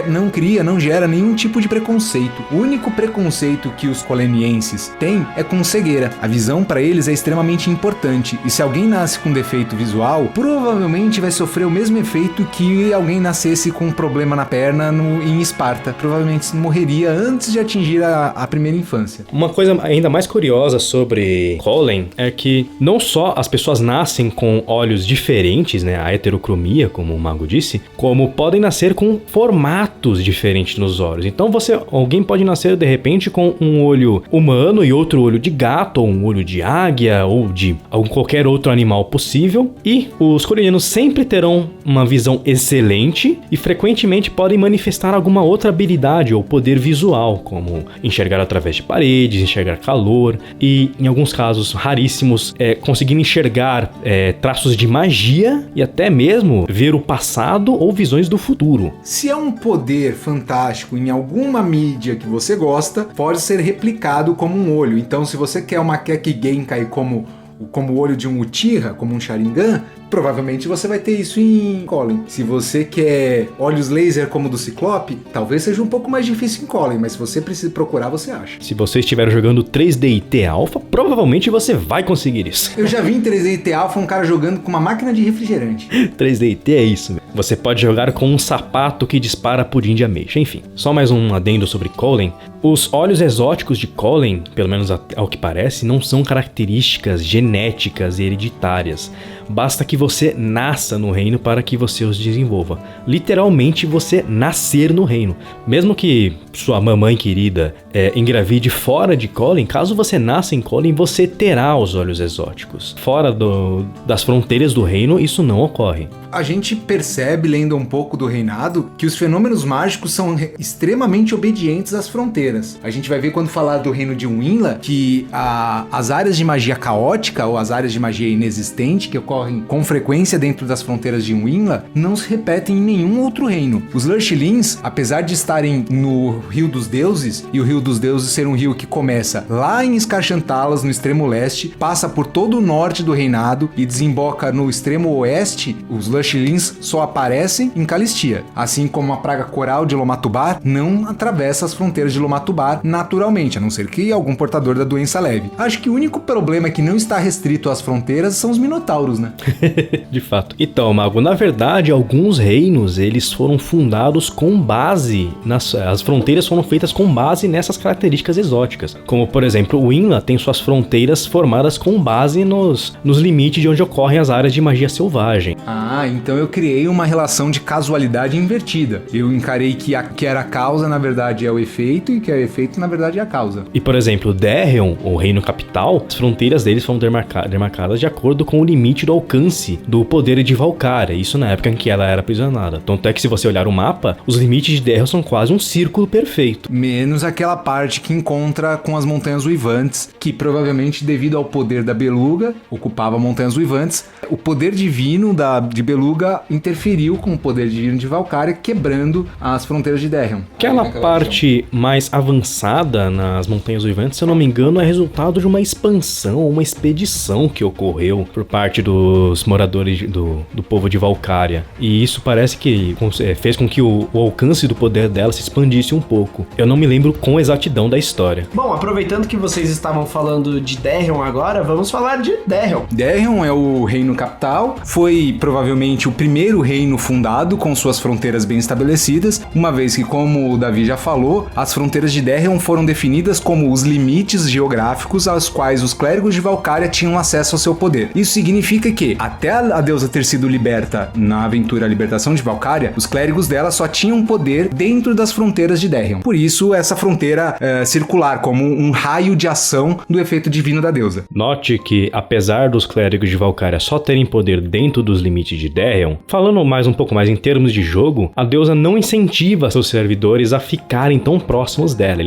[SPEAKER 1] não gera nenhum tipo de preconceito. O único preconceito que os colenienses têm é com cegueira. A visão para eles é extremamente importante, e se alguém nasce com defeito visual, provavelmente vai sofrer o mesmo efeito que alguém nascesse com um problema na perna em Esparta. Provavelmente morreria antes de atingir a primeira infância.
[SPEAKER 4] Uma coisa ainda mais curiosa sobre Colen é que não só as pessoas nascem com olhos diferentes, né, a heterocromia, como o mago disse, como podem nascer com formatos diferentes nos olhos. Então alguém pode nascer de repente com um olho humano e outro olho de gato, ou um olho de águia, ou de qualquer outro animal possível, e os colenianos sempre terão uma visão excelente e frequentemente podem manifestar alguma outra habilidade ou poder visual, como enxergar através de paredes, enxergar calor e, em alguns casos raríssimos, conseguir enxergar traços de magia e até mesmo ver o passado ou visões do futuro.
[SPEAKER 1] Se é um poder fantástico em alguma mídia que você gosta, pode ser replicado como um olho. Então, se você quer uma Kekkei Genkai como o olho de um Uchiha, como um Sharingan, provavelmente você vai ter isso em Colen. Se você quer olhos laser como o do Ciclope, talvez seja um pouco mais difícil em Colen, mas se você precisa procurar, você acha.
[SPEAKER 4] Se você estiver jogando 3DIT Alpha, provavelmente você vai conseguir isso.
[SPEAKER 1] Eu já vi em 3DIT Alpha um cara jogando com uma máquina de refrigerante.
[SPEAKER 4] 3DIT é isso. Você pode jogar com um sapato que dispara pudim de ameixa. Enfim, só mais um adendo sobre Colen. Os olhos exóticos de Colen, pelo menos ao que parece, não são características genéticas e hereditárias. Basta que você nasça no reino para que você os desenvolva. Literalmente você nascer no reino. Mesmo que sua mamãe querida engravide fora de Colen, caso você nasça em Colen, você terá os olhos exóticos. Fora das fronteiras do reino, isso não ocorre.
[SPEAKER 1] A gente percebe, lendo um pouco do reinado, que os fenômenos mágicos são extremamente obedientes às fronteiras. A gente vai ver quando falar do reino de Winla, que as áreas de magia caótica, ou as áreas de magia inexistente, que ocorrem com frequência dentro das fronteiras de Winla, não se repetem em nenhum outro reino. Os Lurchlings, apesar de estarem no Rio dos Deuses, e o Rio dos Deuses ser um rio que começa lá em Scar-Shantalas, no extremo leste, passa por todo o norte do reinado e desemboca no extremo oeste, os Lurchlings só aparecem em Calistia. Assim como a praga coral de Lomatubar não atravessa as fronteiras de Lomatubar naturalmente, a não ser que algum portador da doença leve. Acho que o único problema que não está restrito às fronteiras são os minotauros, né?
[SPEAKER 4] De fato. Então, Mago, na verdade, alguns reinos, eles foram fundados com base as fronteiras foram feitas com base nessas características exóticas. Como, por exemplo, o Winla tem suas fronteiras formadas com base nos limites de onde ocorrem as áreas de magia selvagem.
[SPEAKER 1] Ah, então eu criei uma relação de casualidade invertida. Eu encarei que era a causa, na verdade, é o efeito, e que o efeito, na verdade, é a causa.
[SPEAKER 4] E, por exemplo, Derreon, o reino capital, as fronteiras deles foram demarcadas de acordo com o limite do do alcance do poder de Valkyria, isso na época em que ela era aprisionada. Tanto é que se você olhar o mapa, os limites de Derrel são quase um círculo perfeito.
[SPEAKER 1] Menos aquela parte que encontra com as Montanhas Uivantes, que provavelmente devido ao poder da Beluga, ocupava Montanhas Uivantes, o poder divino de Beluga interferiu com o poder divino de Valkyria, quebrando as fronteiras de Derrel.
[SPEAKER 4] Aquela parte mais avançada nas Montanhas Uivantes, se eu não me engano, é resultado de uma expansão, uma expedição que ocorreu por parte dos moradores do povo de Valkyria. E isso parece que fez com que o alcance do poder dela se expandisse um pouco. Eu não me lembro com exatidão da história.
[SPEAKER 5] Bom, aproveitando que vocês estavam falando de Derrel agora, vamos falar de Derrel.
[SPEAKER 1] Derrel é o reino capital, foi provavelmente o primeiro reino fundado com suas fronteiras bem estabelecidas, uma vez que, como o Davi já falou, as fronteiras de Derrel foram definidas como os limites geográficos aos quais os clérigos de Valkyria tinham acesso ao seu poder. Isso significa que, até a deusa ter sido liberta na aventura A Libertação de Valkyria, os clérigos dela só tinham poder dentro das fronteiras de Derrel. Por isso, essa fronteira circular, como um raio de ação do efeito divino da deusa.
[SPEAKER 4] Note que, apesar dos clérigos de Valkyria só terem poder dentro dos limites de Derrel, falando um pouco mais em termos de jogo, a deusa não incentiva seus servidores a ficarem tão próximos dela.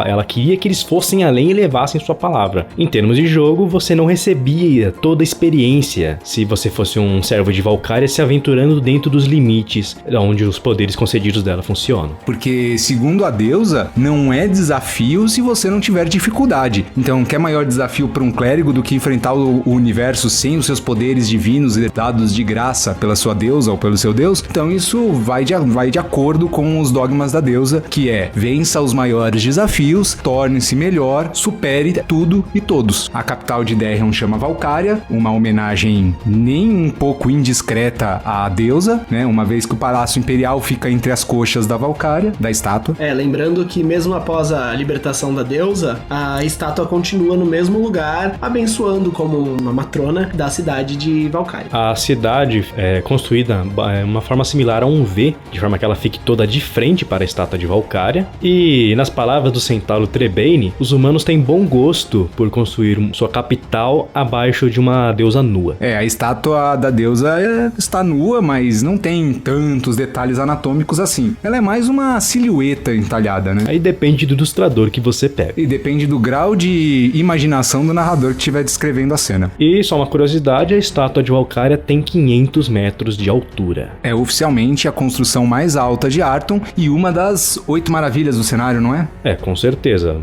[SPEAKER 4] Ela queria que eles fossem além e levassem sua palavra. Em termos de jogo, você não recebia toda a experiência se você fosse um servo de Valkyria se aventurando dentro dos limites onde os poderes concedidos dela funcionam.
[SPEAKER 1] Porque, segundo a deusa, não é desafio se você não tiver dificuldade. Então, quer maior desafio para um clérigo do que enfrentar o universo sem os seus poderes divinos dados de graça pela sua deusa ou pelo seu deus? Então, isso vai de acordo com os dogmas da deusa, que é: vença os maiores desafios, torne-se melhor, supere tudo e todos. A capital de Derrel chama Valkyria, uma homenagem nem um pouco indiscreta à deusa, né? Uma vez que o Palácio Imperial fica entre as coxas da Valkyria, da estátua.
[SPEAKER 5] Lembrando que mesmo após a libertação da deusa, a estátua continua no mesmo lugar, abençoando como uma matrona da cidade de Valkyria.
[SPEAKER 4] A cidade é construída de uma forma similar a um V, de forma que ela fique toda de frente para a estátua de Valkyria. E, nas palavras do centauro Trebane, os humanos têm bom gosto por construir sua capital abaixo de uma deusa nua.
[SPEAKER 1] A estátua da deusa está nua, mas não tem tantos detalhes anatômicos assim. Ela é mais uma silhueta entalhada, né?
[SPEAKER 4] Aí depende do ilustrador que você pega.
[SPEAKER 1] E depende do grau de imaginação do narrador que estiver descrevendo a cena.
[SPEAKER 4] E, só uma curiosidade, a estátua de Valkyria tem 500 metros de altura.
[SPEAKER 1] É oficialmente a construção mais alta de Arton e uma das 8 maravilhas do cenário, não é?
[SPEAKER 4] Com certeza.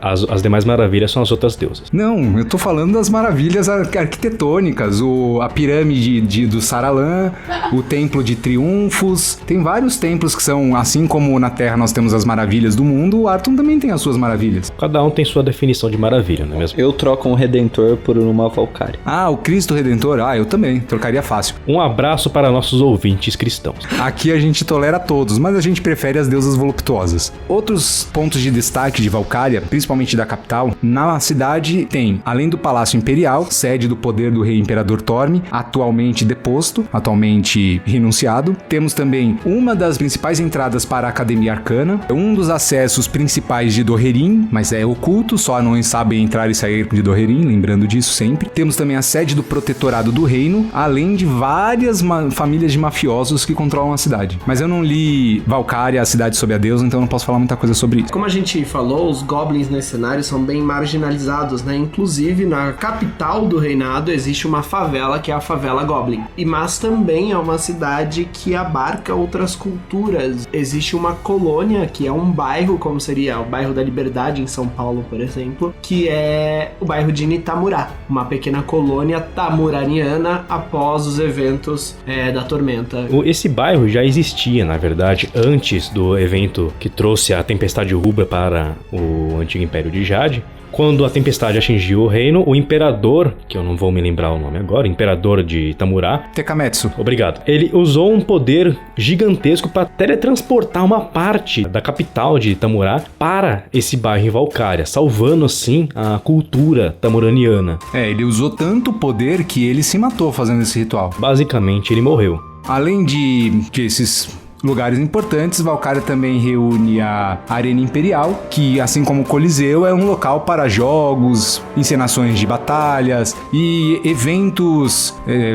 [SPEAKER 4] As demais maravilhas são as outras deusas.
[SPEAKER 1] Não, eu tô falando das maravilhas arquitetônicas, a pirâmide do Saralan, o templo de Triunfos. Tem vários templos que são, assim como na Terra nós temos as maravilhas do mundo, o Arton também tem as suas maravilhas.
[SPEAKER 4] Cada um tem sua definição de maravilha, não é mesmo?
[SPEAKER 7] Eu troco um Redentor por uma Valkyria.
[SPEAKER 1] O Cristo Redentor? Eu também, trocaria fácil.
[SPEAKER 4] Um abraço para nossos ouvintes cristãos.
[SPEAKER 1] Aqui a gente tolera todos, mas a gente prefere as deusas voluptuosas. Outros pontos de destaque de Valkyria, principalmente da capital, na cidade tem, além do Palácio Imperial, sede do poder do rei Imperador Torme, atualmente deposto, atualmente renunciado. Temos também uma das principais entradas para a Academia Arcana, um dos acessos principais de Doherin, mas é oculto, só anões sabem entrar e sair de Doherin, lembrando disso sempre. Temos também a sede do Protetorado do Reino, além de várias famílias de mafiosos que controlam a cidade. Mas eu não li Valkyria, a cidade sob a deusa, então não posso falar muita coisa sobre isso.
[SPEAKER 5] Como a gente falou, os goblins nesse cenário são bem marginalizados, né? Inclusive, na capital do reinado existe uma favela, que é a favela Goblin. Mas também é uma cidade que abarca outras culturas. Existe uma colônia, que é um bairro, como seria o bairro da Liberdade em São Paulo, por exemplo, que é o bairro de Nitamurá, uma pequena colônia tamuraniana após os eventos da Tormenta.
[SPEAKER 4] Esse bairro já existia, na verdade, antes do evento que trouxe a Tempestade Rubra para o antigo Império de Jade. Quando a tempestade atingiu o reino, o imperador, que eu não vou me lembrar o nome agora, imperador de Tamurá...
[SPEAKER 1] Tekametsu.
[SPEAKER 4] Obrigado. Ele usou um poder gigantesco para teletransportar uma parte da capital de Tamurá para esse bairro em Valkyria, salvando assim a cultura tamuraniana.
[SPEAKER 1] Ele usou tanto poder que ele se matou fazendo esse ritual.
[SPEAKER 4] Basicamente, ele morreu.
[SPEAKER 1] Além de esses lugares importantes. Valcária também reúne a Arena Imperial, que, assim como o Coliseu, é um local para jogos, encenações de batalhas e eventos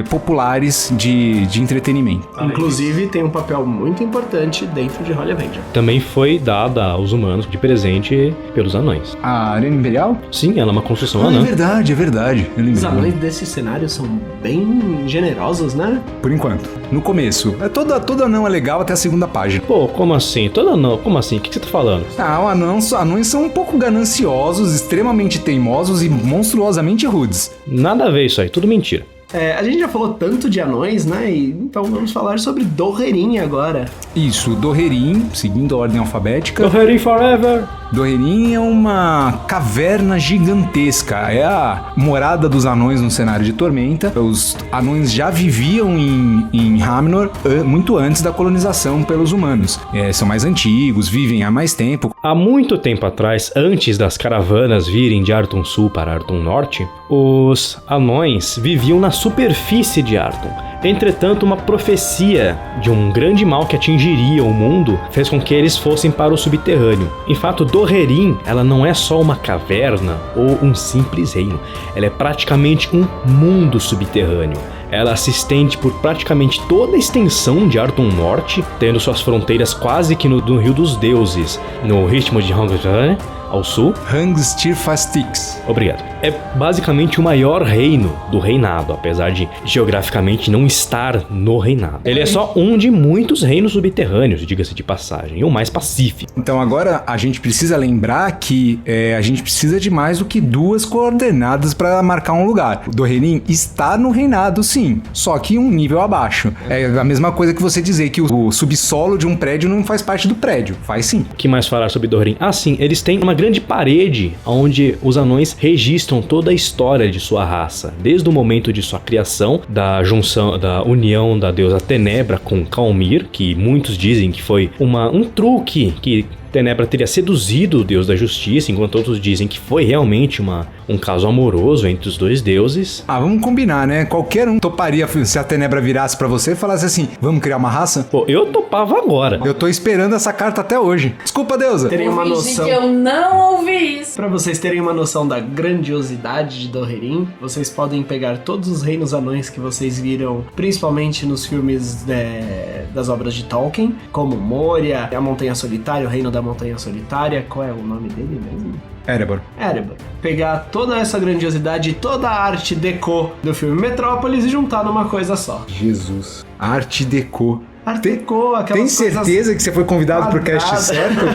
[SPEAKER 1] populares de entretenimento.
[SPEAKER 5] Inclusive, tem um papel muito importante dentro de Holy Avenger.
[SPEAKER 4] Também foi dada aos humanos de presente pelos anões.
[SPEAKER 1] A Arena Imperial?
[SPEAKER 4] Sim, ela é uma construção
[SPEAKER 1] É
[SPEAKER 4] anã.
[SPEAKER 1] verdade. Eu lembrei.
[SPEAKER 5] Os anões desse cenário são bem generosos, né?
[SPEAKER 1] Por enquanto. No começo. Todo anão é legal até a segunda página.
[SPEAKER 4] Pô, como assim? Todo anão? Como assim? O que você tá falando?
[SPEAKER 1] Anões são um pouco gananciosos, extremamente teimosos e monstruosamente rudes.
[SPEAKER 4] Nada a ver isso aí, tudo mentira.
[SPEAKER 5] A gente já falou tanto de anões, né? Então vamos falar sobre Dohaerin agora.
[SPEAKER 1] Isso, Dohaerin, seguindo a ordem alfabética.
[SPEAKER 4] Dohaerin forever!
[SPEAKER 1] Dohaerin é uma caverna gigantesca, é a morada dos anões no cenário de Tormenta. Os anões já viviam em Hamnor muito antes da colonização pelos humanos. São mais antigos, vivem há mais tempo.
[SPEAKER 4] Há muito tempo atrás, antes das caravanas virem de Arton Sul para Arton Norte, os anões viviam na superfície de Arton. Entretanto, uma profecia de um grande mal que atingiria o mundo fez com que eles fossem para o subterrâneo. Em fato, Dohaerin, ela não é só uma caverna ou um simples reino. Ela é praticamente um mundo subterrâneo. Ela se estende por praticamente toda a extensão de Arton Norte, tendo suas fronteiras quase que no Rio dos Deuses, no ritmo de Hangzhou, ao sul.
[SPEAKER 1] Hangstirfastix.
[SPEAKER 4] Obrigado. É basicamente o maior reino do reinado, apesar de geograficamente não estar no reinado. Ele é só um de muitos reinos subterrâneos, diga-se de passagem, e o mais pacífico.
[SPEAKER 1] Então agora a gente precisa lembrar que a gente precisa de mais do que 2 coordenadas para marcar um lugar. O Dohaerin está no reinado, sim, só que um nível abaixo. É a mesma coisa que você dizer que o subsolo de um prédio não faz parte do prédio. Faz sim.
[SPEAKER 4] O que mais falar sobre Dohaerin? Ah, sim, eles têm uma grande parede onde os anões registram toda a história de sua raça, desde o momento de sua criação, da junção, da união da deusa Tenebra com Calmir, que muitos dizem que foi um truque que Tenebra teria seduzido o deus da justiça, enquanto outros dizem que foi realmente um caso amoroso entre os dois deuses.
[SPEAKER 1] Vamos combinar, né? Qualquer um toparia se a Tenebra virasse pra você e falasse assim, vamos criar uma raça?
[SPEAKER 4] Pô, eu topava agora.
[SPEAKER 1] Eu tô esperando essa carta até hoje. Desculpa, deusa.
[SPEAKER 5] Terem uma noção.
[SPEAKER 3] Eu não ouvi isso.
[SPEAKER 5] Pra vocês terem uma noção da grandiosidade de Dohaerin, vocês podem pegar todos os reinos anões que vocês viram, principalmente nos filmes das obras de Tolkien, como Moria, a Montanha Solitária, o Reino da Montanha Solitária. Qual é o nome dele mesmo?
[SPEAKER 1] Erebor.
[SPEAKER 5] Pegar toda essa grandiosidade e toda a arte deco do filme Metrópolis e juntar numa coisa só.
[SPEAKER 1] Jesus. Arte deco.
[SPEAKER 5] Arte deco, aquelas
[SPEAKER 1] Tem certeza que você foi convidado pro cast certo?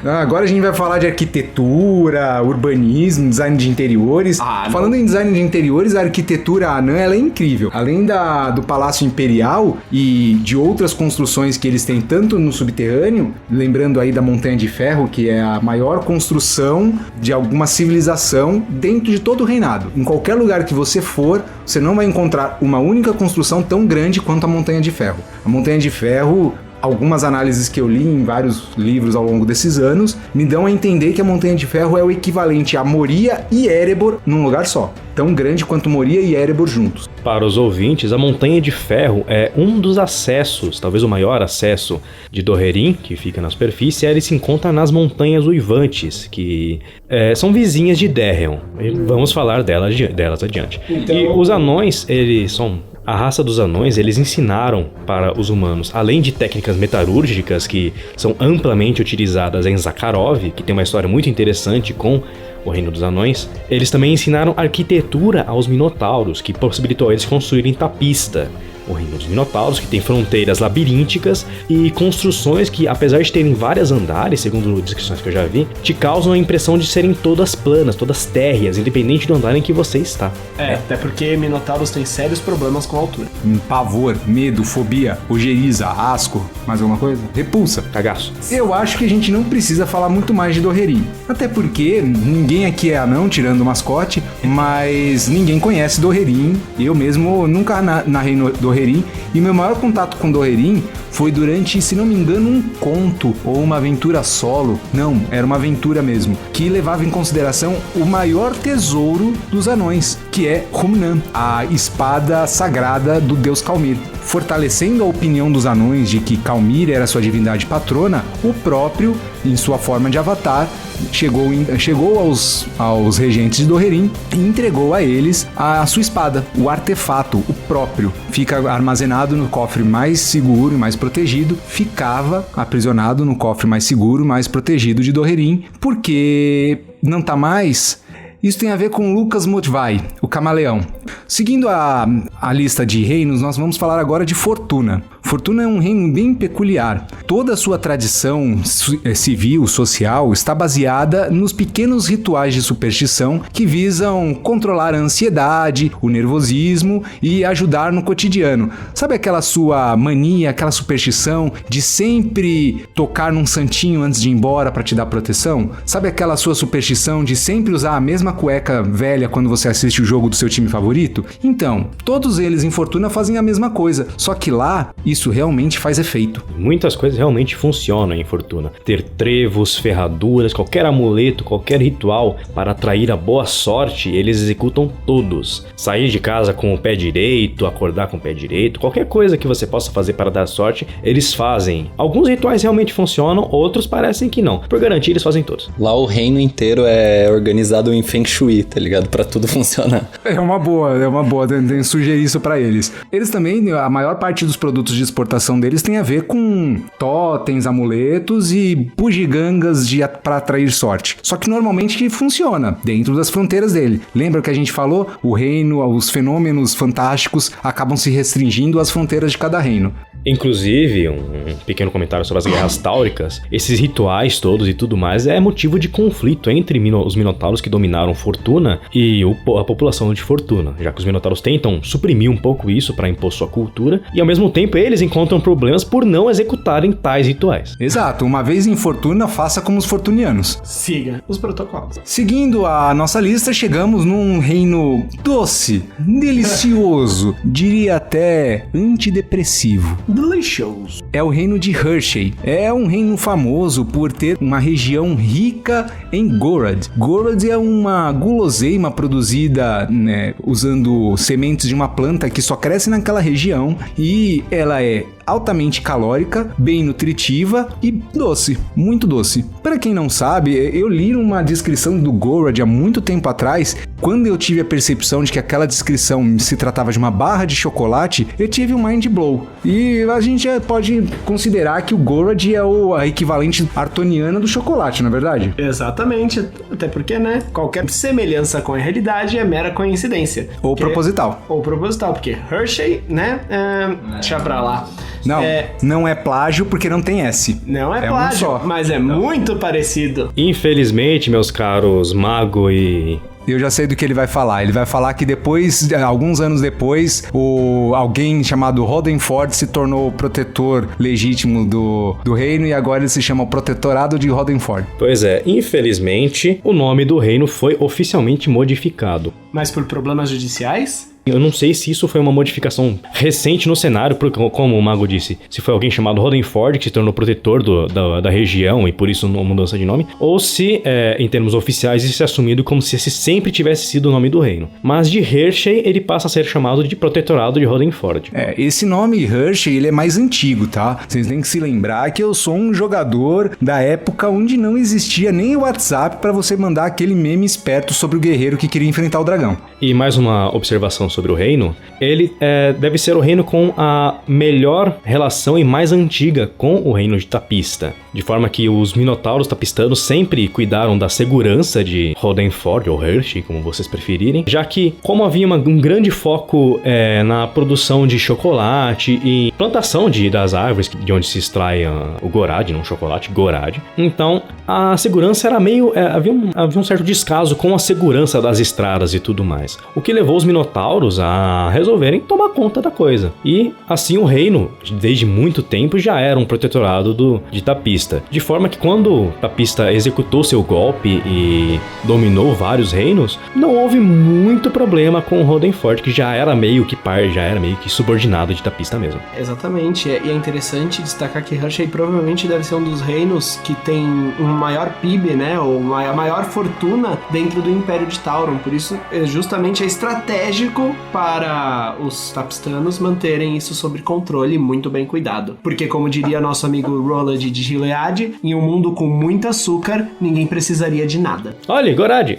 [SPEAKER 1] Agora a gente vai falar de arquitetura, urbanismo, design de interiores. Falando em design de interiores, a arquitetura anã ela é incrível. Além do Palácio Imperial e de outras construções que eles têm tanto no subterrâneo, lembrando aí da Montanha de Ferro, que é a maior construção de alguma civilização dentro de todo o reinado. Em qualquer lugar que você for, você não vai encontrar uma única construção tão grande quanto a Montanha de Ferro. A Montanha de Ferro, algumas análises que eu li em vários livros ao longo desses anos, me dão a entender que a Montanha de Ferro é o equivalente a Moria e Erebor num lugar só. Tão grande quanto Moria e Erebor juntos.
[SPEAKER 4] Para os ouvintes, a Montanha de Ferro é um dos acessos, talvez o maior acesso de Dohaerin, que fica na superfície. Ele se encontra nas Montanhas Uivantes, que são vizinhas de Derreon. Vamos falar delas adiante. Então... E os anões, eles são... A raça dos anões, eles ensinaram para os humanos, além de técnicas metalúrgicas que são amplamente utilizadas em Zakharov, que tem uma história muito interessante com o Reino dos Anões, eles também ensinaram arquitetura aos Minotauros, que possibilitou eles construírem Tapista, o Reino dos Minotauros, que tem fronteiras labirínticas e construções que, apesar de terem vários andares, segundo descrições que eu já vi, te causam a impressão de serem todas planas, todas térreas, independente do andar em que você está.
[SPEAKER 5] Até porque Minotauros têm sérios problemas com a altura.
[SPEAKER 1] Pavor, medo, fobia, ojeriza, asco, mais alguma coisa? Repulsa.
[SPEAKER 4] Cagaço.
[SPEAKER 1] Eu acho que a gente não precisa falar muito mais de Dohaerin. Até porque ninguém aqui é anão, tirando o mascote, mas ninguém conhece Dohaerin. Eu mesmo nunca narrei Dohaerin Dohaerin, e meu maior contato com Dohaerin foi durante, se não me engano, um conto ou uma aventura solo. Não, era uma aventura mesmo, que levava em consideração o maior tesouro dos anões, que é Humnan, a espada sagrada do deus Calmir. Fortalecendo a opinião dos anões de que Calmir era sua divindade patrona, o próprio, em sua forma de avatar, chegou aos regentes de Dohaerin e entregou a eles a sua espada, o artefato, o próprio. Fica armazenado no cofre mais seguro e mais protegido, ficava aprisionado no cofre mais seguro e mais protegido de Dohaerin, porque não tá mais. Isso tem a ver com Lucas Motvai, o camaleão. Seguindo a lista de reinos, nós vamos falar agora de Fortuna. Fortuna é um reino bem peculiar. Toda a sua tradição civil, social, está baseada nos pequenos rituais de superstição que visam controlar a ansiedade, o nervosismo e ajudar no cotidiano. Sabe aquela sua mania, aquela superstição de sempre tocar num santinho antes de ir embora para te dar proteção? Sabe aquela sua superstição de sempre usar a mesma cueca velha quando você assiste o jogo do seu time favorito? Então, todos eles em Fortuna fazem a mesma coisa, só que lá isso realmente faz efeito.
[SPEAKER 4] Muitas coisas realmente funcionam em Fortuna. Ter trevos, ferraduras, qualquer amuleto, qualquer ritual para atrair a boa sorte, eles executam todos. Sair de casa com o pé direito, acordar com o pé direito, qualquer coisa que você possa fazer para dar sorte, eles fazem. Alguns rituais realmente funcionam, outros parecem que não. Por garantia, eles fazem todos.
[SPEAKER 7] Lá o reino inteiro é organizado em Feng Shui, tá ligado? Pra tudo funcionar.
[SPEAKER 1] É uma boa. Tem que sugerir isso pra eles. Eles também, a maior parte dos produtos de exportação deles tem a ver com totens, amuletos e bugigangas para atrair sorte. Só que normalmente funciona dentro das fronteiras dele. Lembra que a gente falou? O reino, os fenômenos fantásticos acabam se restringindo às fronteiras de cada reino.
[SPEAKER 4] Inclusive, um pequeno comentário sobre as guerras táuricas, esses rituais todos e tudo mais é motivo de conflito entre os minotauros que dominaram Fortuna e a população de Fortuna, já que os minotauros tentam suprimir um pouco isso para impor sua cultura e ao mesmo tempo eles encontram problemas por não executarem tais rituais.
[SPEAKER 1] Exato, uma vez em Fortuna, faça como os fortunianos.
[SPEAKER 5] Siga os protocolos.
[SPEAKER 1] Seguindo a nossa lista, chegamos num reino doce, delicioso, diria até antidepressivo.
[SPEAKER 5] Delicious.
[SPEAKER 1] É o reino de Hershey. É um reino famoso por ter uma região rica em Gorad. Gorad é uma guloseima produzida, usando sementes de uma planta que só cresce naquela região e ela é altamente calórica, bem nutritiva e doce, muito doce. Para quem não sabe, eu li uma descrição do Gorad há muito tempo atrás. Quando eu tive a percepção de que aquela descrição se tratava de uma barra de chocolate, eu tive um mind blow. E a gente já pode considerar que o Gorad é a equivalente artoniana do chocolate, não é verdade?
[SPEAKER 5] Exatamente, até porque, qualquer semelhança com a realidade é mera coincidência.
[SPEAKER 1] Ou proposital.
[SPEAKER 5] Ou proposital, porque Hershey, deixa pra lá.
[SPEAKER 1] Não é plágio porque não tem S.
[SPEAKER 5] Não é plágio,
[SPEAKER 1] um só.
[SPEAKER 5] Mas é muito parecido.
[SPEAKER 4] Infelizmente, meus caros Mago e...
[SPEAKER 1] Eu já sei do que ele vai falar. Ele vai falar que depois, alguns anos depois, alguém chamado Rodenford se tornou o protetor legítimo do reino e agora ele se chama o Protetorado de Rodenford.
[SPEAKER 4] Pois é, infelizmente, o nome do reino foi oficialmente modificado.
[SPEAKER 5] Mas por problemas judiciais?
[SPEAKER 4] Eu não sei se isso foi uma modificação recente no cenário, porque, como o Mago disse, se foi alguém chamado Rodenford que se tornou protetor da região e por isso uma mudança de nome, ou se, em termos oficiais, isso é assumido como se esse sempre tivesse sido o nome do reino. Mas de Hershey, ele passa a ser chamado de Protetorado de Rodenford.
[SPEAKER 1] Esse nome Hershey, ele é mais antigo, tá? Vocês têm que se lembrar que eu sou um jogador da época onde não existia nem o WhatsApp para você mandar aquele meme esperto sobre o guerreiro que queria enfrentar o dragão.
[SPEAKER 4] E mais uma observação sobre o reino, ele deve ser o reino com a melhor relação e mais antiga com o reino de Tapista, de forma que os minotauros tapistanos sempre cuidaram da segurança de Rodenford ou Hershey, como vocês preferirem, já que como havia um grande foco na produção de chocolate e plantação das árvores de onde se extrai o Gorad, não chocolate, Gorad, então a segurança era havia um certo descaso com a segurança das estradas e tudo mais, o que levou os minotauros Centauros a resolverem tomar conta da coisa. E assim o reino, desde muito tempo, já era um protetorado de Tapista. De forma que quando Tapista executou seu golpe e dominou vários reinos, não houve muito problema com o Rodenfort, que já era meio que subordinado de Tapista mesmo.
[SPEAKER 5] Exatamente, e é interessante destacar que Hershey provavelmente deve ser um dos reinos que tem um maior PIB, né, ou a maior fortuna dentro do Império de Tauron. Por isso, justamente é estratégico para os tapistanos manterem isso sob controle e muito bem cuidado. Porque, como diria nosso amigo Roland de Gilead, em um mundo com muito açúcar, ninguém precisaria de nada.
[SPEAKER 4] Olha, Gorad.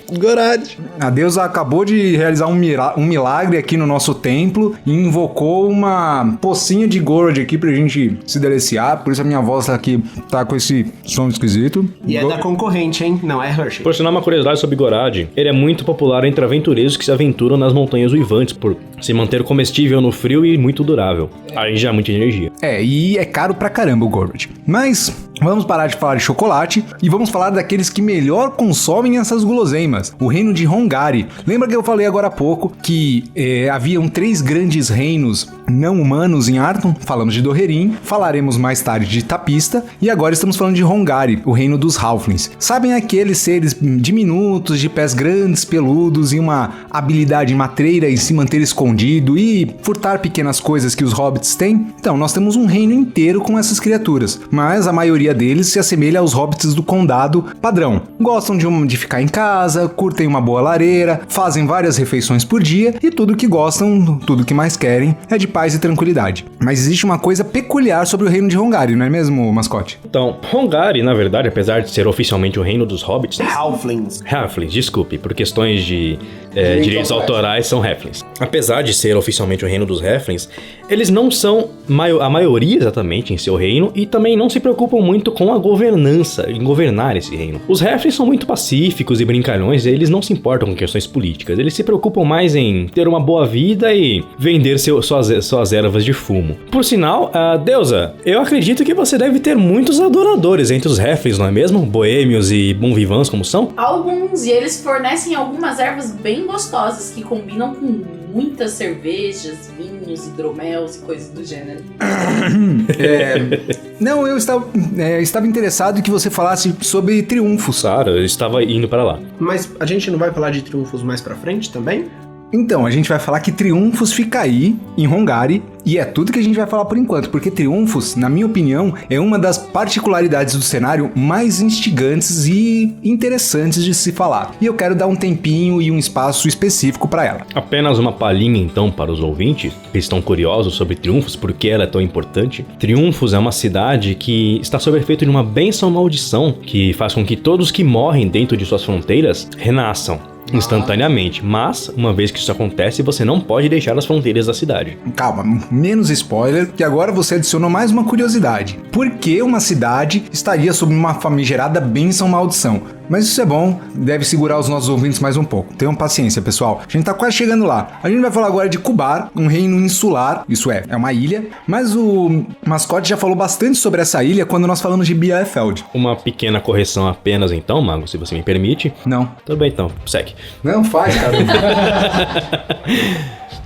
[SPEAKER 1] A deusa acabou de realizar um milagre aqui no nosso templo e invocou uma pocinha de Gorod aqui pra gente se deliciar, por isso a minha voz aqui tá com esse som esquisito.
[SPEAKER 5] E é da concorrente, hein? Não é Hershey.
[SPEAKER 4] Por sinal, uma curiosidade sobre Gorad, ele é muito popular entre aventureiros que se aventuram nas montanhas uivantes por se manter comestível no frio e muito durável. Aí já é muita energia.
[SPEAKER 1] E é caro pra caramba o Gorod. Mas vamos parar de falar de chocolate e vamos falar daqueles que melhor consomem essas guloseimas, o reino de Hongari. Lembra que eu falei agora há pouco que haviam 3 grandes reinos não humanos em Arton? Falamos de Doherin, falaremos mais tarde de Tapista e agora estamos falando de Hongari, o reino dos Halflings. Sabem aqueles seres diminutos, de pés grandes, peludos e uma habilidade matreira em se manter escondido e furtar pequenas coisas que os hobbits têm? Então, nós temos um reino inteiro com essas criaturas, mas a maioria deles se assemelha aos hobbits do condado padrão. Gostam de ficar em casa, curtem uma boa lareira, fazem várias refeições por dia e tudo que gostam, tudo que mais querem é de paz e tranquilidade. Mas existe uma coisa peculiar sobre o reino de Hongari, não é mesmo, mascote?
[SPEAKER 4] Então, Hongari, na verdade, apesar de ser oficialmente o reino dos hobbits...
[SPEAKER 5] Halflings,
[SPEAKER 4] desculpe, por questões de direitos autorais são Halflings. Apesar de ser oficialmente o reino dos Halflings, eles não são a maioria exatamente em seu reino e também não se preocupam muito com a governança, em governar esse reino. Os Halflings são muito pacíficos e brincalhões, eles não se importam com questões políticas, eles se preocupam mais em ter uma boa vida e vender suas ervas de fumo. Por sinal, deusa, eu acredito que você deve ter muitos adoradores entre os Halflings, não é mesmo? Boêmios e bon-vivants como são?
[SPEAKER 3] Alguns, e eles fornecem algumas ervas bem gostosas que combinam com muitas cervejas, vinhos, hidroméis e coisas do gênero.
[SPEAKER 1] Não, eu estava interessado em que você falasse sobre triunfos.
[SPEAKER 4] Claro, eu estava indo para lá.
[SPEAKER 5] Mas a gente não vai falar de triunfos mais pra frente também?
[SPEAKER 1] Então, a gente vai falar que Triunfos fica aí, em Hongari, e é tudo que a gente vai falar por enquanto, porque Triunfos, na minha opinião, é uma das particularidades do cenário mais instigantes e interessantes de se falar. E eu quero dar um tempinho e um espaço específico para ela.
[SPEAKER 4] Apenas uma palhinha, então, para os ouvintes que estão curiosos sobre Triunfos, por que ela é tão importante. Triunfos é uma cidade que está sob efeito de uma bênção maldição, que faz com que todos que morrem dentro de suas fronteiras renasçam instantaneamente, mas uma vez que isso acontece, você não pode deixar as fronteiras da cidade.
[SPEAKER 1] Calma, menos spoiler, que agora você adicionou mais uma curiosidade. Por que uma cidade estaria sob uma famigerada bênção maldição? Mas isso é bom, deve segurar os nossos ouvintes mais um pouco. Tenham paciência, pessoal. A gente tá quase chegando lá. A gente vai falar agora de Kubar, um reino insular, isso é uma ilha, mas o mascote já falou bastante sobre essa ilha quando nós falamos de Bielefeld.
[SPEAKER 4] Uma pequena correção apenas então, Mago, se você me permite.
[SPEAKER 1] Não.
[SPEAKER 4] Tudo bem então, segue.
[SPEAKER 1] Não, faz, cara.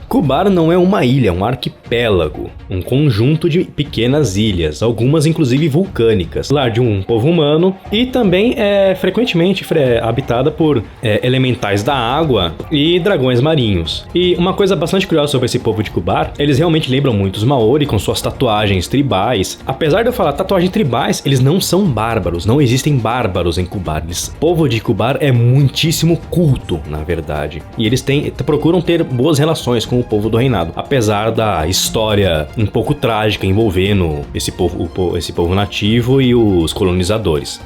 [SPEAKER 4] Kubar não é uma ilha, é um arquipélago, um conjunto de pequenas ilhas, algumas inclusive vulcânicas, lar de um povo humano e também é frequentemente habitada por elementais da água e dragões marinhos. E uma coisa bastante curiosa sobre esse povo de Kubar, eles realmente lembram muito os Maori com suas tatuagens tribais. Apesar de eu falar tatuagens tribais, eles não são bárbaros, não existem bárbaros em Kubar. O povo de Kubar é muitíssimo culto, na verdade, e eles procuram ter boas relações com o povo do reinado, apesar da história um pouco trágica envolvendo esse povo nativo e os colonizadores.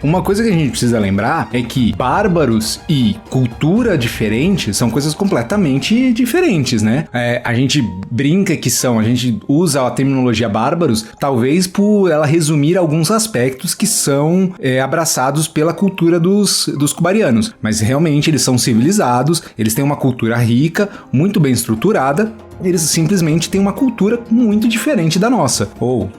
[SPEAKER 1] Uma coisa que a gente precisa lembrar é que bárbaros e cultura diferente são coisas completamente diferentes, né? A gente brinca que a gente usa a terminologia bárbaros, talvez por ela resumir alguns aspectos que são abraçados pela cultura dos kubarianos, mas realmente eles são civilizados, eles têm uma cultura rica, muito bem estruturada, eles simplesmente têm uma cultura muito diferente da nossa, ou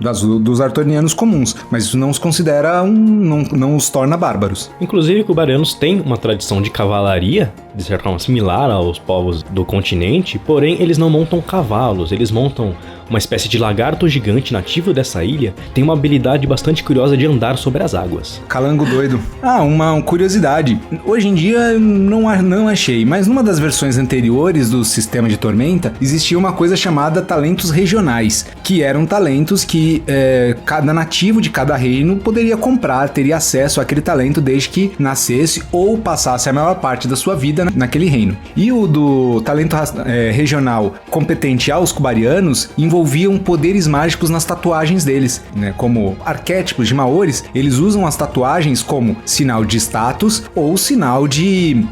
[SPEAKER 1] dos artonianos comuns, mas isso não os considera não os torna bárbaros.
[SPEAKER 4] Inclusive, cubarianos têm uma tradição de cavalaria, de certa forma similar aos povos do continente, porém eles não montam cavalos, eles montam uma espécie de lagarto gigante nativo dessa ilha, tem uma habilidade bastante curiosa de andar sobre as águas.
[SPEAKER 1] Calango doido. Uma curiosidade. Hoje em dia não achei, mas numa das versões anteriores do sistema de Tormenta, existia uma coisa chamada talentos regionais, que eram talentos que cada nativo de cada reino poderia comprar, teria acesso àquele talento desde que nascesse ou passasse a maior parte da sua vida naquele reino. E o do talento regional competente aos cubarianos envolviam poderes mágicos nas tatuagens deles, né? Como arquétipos de maores, eles usam as tatuagens como sinal de status ou sinal de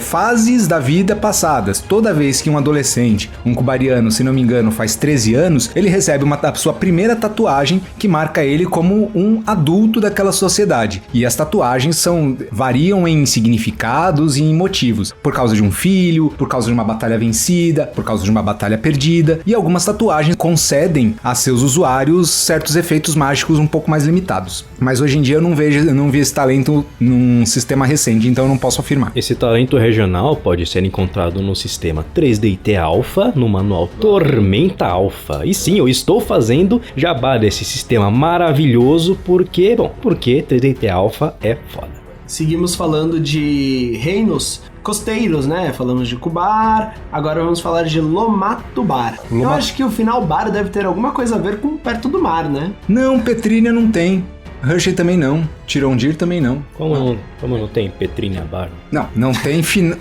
[SPEAKER 1] fases da vida passadas. Toda vez que um adolescente, um cubariano, se não me engano, faz 13 anos, ele recebe a sua primeira tatuagem que marca ele como um adulto daquela sociedade. E as tatuagens variam em significados e em motivos. Por causa de um filho, por causa de uma batalha vencida, por causa de uma batalha perdida. E algumas tatuagens concedem a seus usuários certos efeitos mágicos um pouco mais limitados. Mas hoje em dia eu não vi esse talento num sistema recente, então eu não posso afirmar.
[SPEAKER 4] Esse talento regional pode ser encontrado no sistema 3DT Alpha, no manual Tormenta Alpha. E sim, eu estou fazendo jabá desse sistema maravilhoso porque 3DT Alpha é foda.
[SPEAKER 5] Seguimos falando de reinos costeiros, né? Falamos de Kubar, agora vamos falar de Lomatubar. Eu acho que o final bar deve ter alguma coisa a ver com perto do mar, né?
[SPEAKER 1] Não, Petrínia não tem. Hershey também não. Tirondir também não.
[SPEAKER 4] Como não tem Petrínia Bar?
[SPEAKER 1] Não tem final.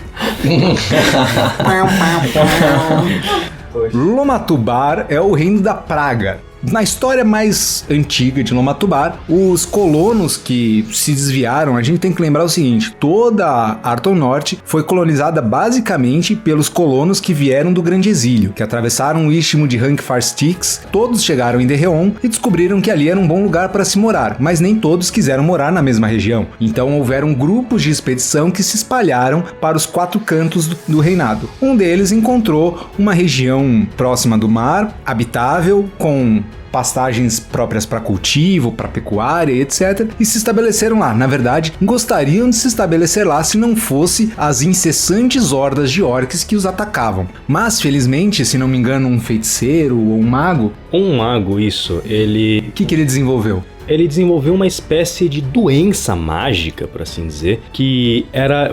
[SPEAKER 1] Lomatubar é o reino da praga. Na história mais antiga de Lomatubar, os colonos que se desviaram, a gente tem que lembrar o seguinte: toda a Arton Norte foi colonizada basicamente pelos colonos que vieram do Grande Exílio, que atravessaram o istmo de Hankfar Styx. Todos chegaram em Derreon e descobriram que ali era um bom lugar para se morar, mas nem todos quiseram morar na mesma região. Então houveram grupos de expedição que se espalharam para os 4 cantos do reinado. Um deles encontrou uma região próxima do mar, habitável, com pastagens próprias para cultivo, para pecuária, etc. E se estabeleceram lá. Na verdade, gostariam de se estabelecer lá se não fosse as incessantes hordas de orcs que os atacavam. Mas, felizmente, se não me engano, um feiticeiro ou um mago...
[SPEAKER 4] Um mago, isso, ele...
[SPEAKER 1] O que ele desenvolveu?
[SPEAKER 4] Ele desenvolveu uma espécie de doença mágica, por assim dizer, que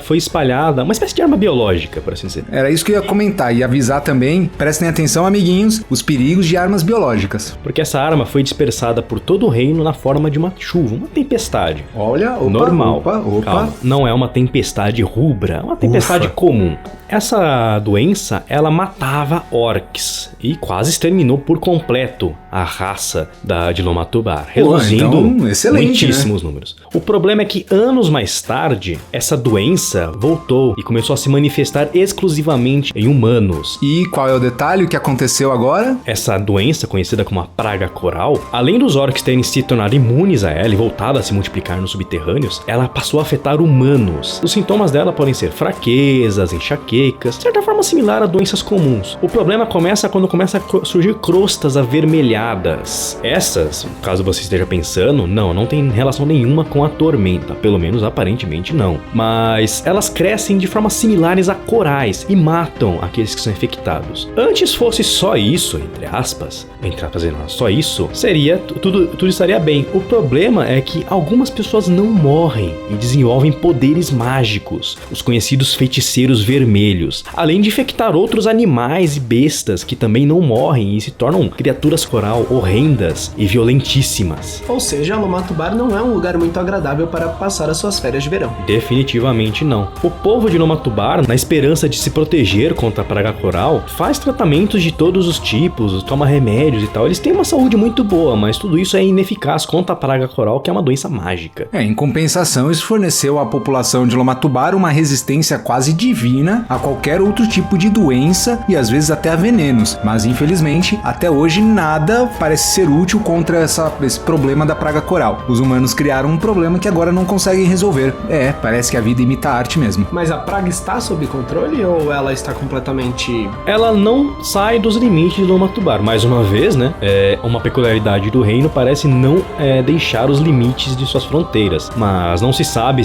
[SPEAKER 4] foi espalhada, uma espécie de arma biológica, por assim dizer.
[SPEAKER 1] Era isso que eu ia comentar e avisar também, prestem atenção, amiguinhos, os perigos de armas biológicas.
[SPEAKER 4] Porque essa arma foi dispersada por todo o reino na forma de uma chuva, uma tempestade.
[SPEAKER 1] Olha,
[SPEAKER 4] normal.
[SPEAKER 1] Opa.
[SPEAKER 4] Calma, não é uma tempestade rubra, é uma tempestade comum. Essa doença, ela matava orcs e quase exterminou por completo a raça de Lomatubar, reduzindo muitíssimos números. O problema é que anos mais tarde, essa doença voltou e começou a se manifestar exclusivamente em humanos.
[SPEAKER 1] E qual é o detalhe? O que aconteceu agora?
[SPEAKER 4] Essa doença, conhecida como a praga coral, além dos orcs terem se tornado imunes a ela e voltado a se multiplicar nos subterrâneos, ela passou a afetar humanos. Os sintomas dela podem ser fraquezas, enxaquecas, de certa forma similar a doenças comuns. O problema começa quando começa a surgir crostas avermelhadas. Essas, caso você esteja pensando, não tem relação nenhuma com a tormenta, pelo menos aparentemente não. Mas elas crescem de formas similares a corais e matam aqueles que são infectados. Antes fosse só isso, entre aspas, só isso, seria tudo estaria bem. O problema é que algumas pessoas não morrem e desenvolvem poderes mágicos, os conhecidos feiticeiros vermelhos, além de infectar outros animais e bestas que também não morrem e se tornam criaturas coral horrendas e violentíssimas.
[SPEAKER 5] Ou seja, Lomatubar não é um lugar muito agradável para passar as suas férias de verão.
[SPEAKER 4] Definitivamente não. O povo de Lomatubar, na esperança de se proteger contra a praga coral, faz tratamentos de todos os tipos, toma remédios e tal. Eles têm uma saúde muito boa, mas tudo isso é ineficaz contra a praga coral, que é uma doença mágica.
[SPEAKER 1] Em compensação, isso forneceu à população de Lomatubar uma resistência quase divina a a qualquer outro tipo de doença e às vezes até a venenos. Mas infelizmente, até hoje nada parece ser útil contra esse problema da praga coral. Os humanos criaram um problema que agora não conseguem resolver. Parece que a vida imita a arte mesmo.
[SPEAKER 5] Mas a praga está sob controle ou ela está completamente...
[SPEAKER 4] Ela não sai dos limites de Lomatubar. Mais uma vez, né? Uma peculiaridade do reino parece não deixar os limites de suas fronteiras. Mas não se sabe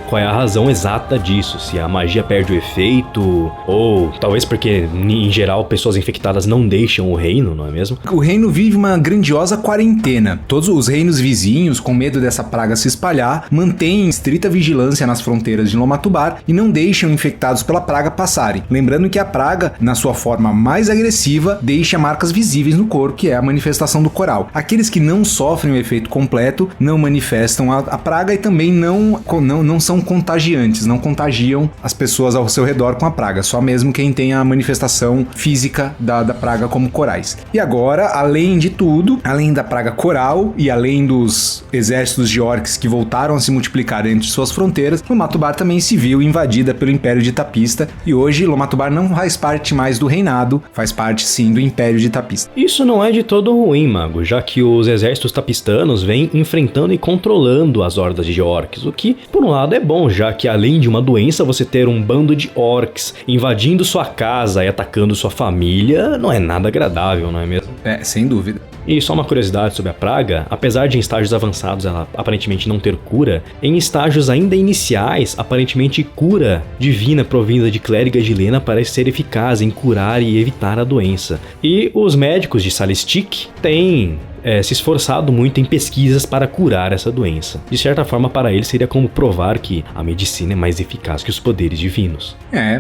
[SPEAKER 4] qual é a razão exata disso. Se a magia perde o efeito, ou talvez porque, em geral, pessoas infectadas não deixam o reino, não é mesmo?
[SPEAKER 1] O reino vive uma grandiosa quarentena. Todos os reinos vizinhos, com medo dessa praga se espalhar, mantêm estrita vigilância nas fronteiras de Lomatubar e não deixam infectados pela praga passarem. Lembrando que a praga, na sua forma mais agressiva, deixa marcas visíveis no corpo, que é a manifestação do coral. Aqueles que não sofrem o efeito completo não manifestam a praga e também não são contagiantes, não contagiam as pessoas ao seu redor com a praga, só mesmo quem tem a manifestação física da praga como corais. E agora, além de tudo, além da praga coral e além dos exércitos de orcs que voltaram a se multiplicar entre suas fronteiras, Lomatubar também se viu invadida pelo Império de Tapista e hoje Lomatubar não faz parte mais do reinado, faz parte sim do Império de Tapista.
[SPEAKER 4] Isso não é de todo ruim, mago, já que os exércitos tapistanos vêm enfrentando e controlando as hordas de orcs, o que, por um lado, é bom, já que além de uma doença, você ter um bando de orcs invadindo sua casa e atacando sua família não é nada agradável, não é mesmo?
[SPEAKER 1] Sem dúvida.
[SPEAKER 4] E só uma curiosidade sobre a praga, apesar de em estágios avançados ela aparentemente não ter cura, em estágios ainda iniciais, aparentemente cura divina provinda de clériga de Lena parece ser eficaz em curar e evitar a doença. E os médicos de Salistic têm se esforçado muito em pesquisas para curar essa doença. De certa forma, para eles seria como provar que a medicina é mais eficaz que os poderes divinos.
[SPEAKER 1] É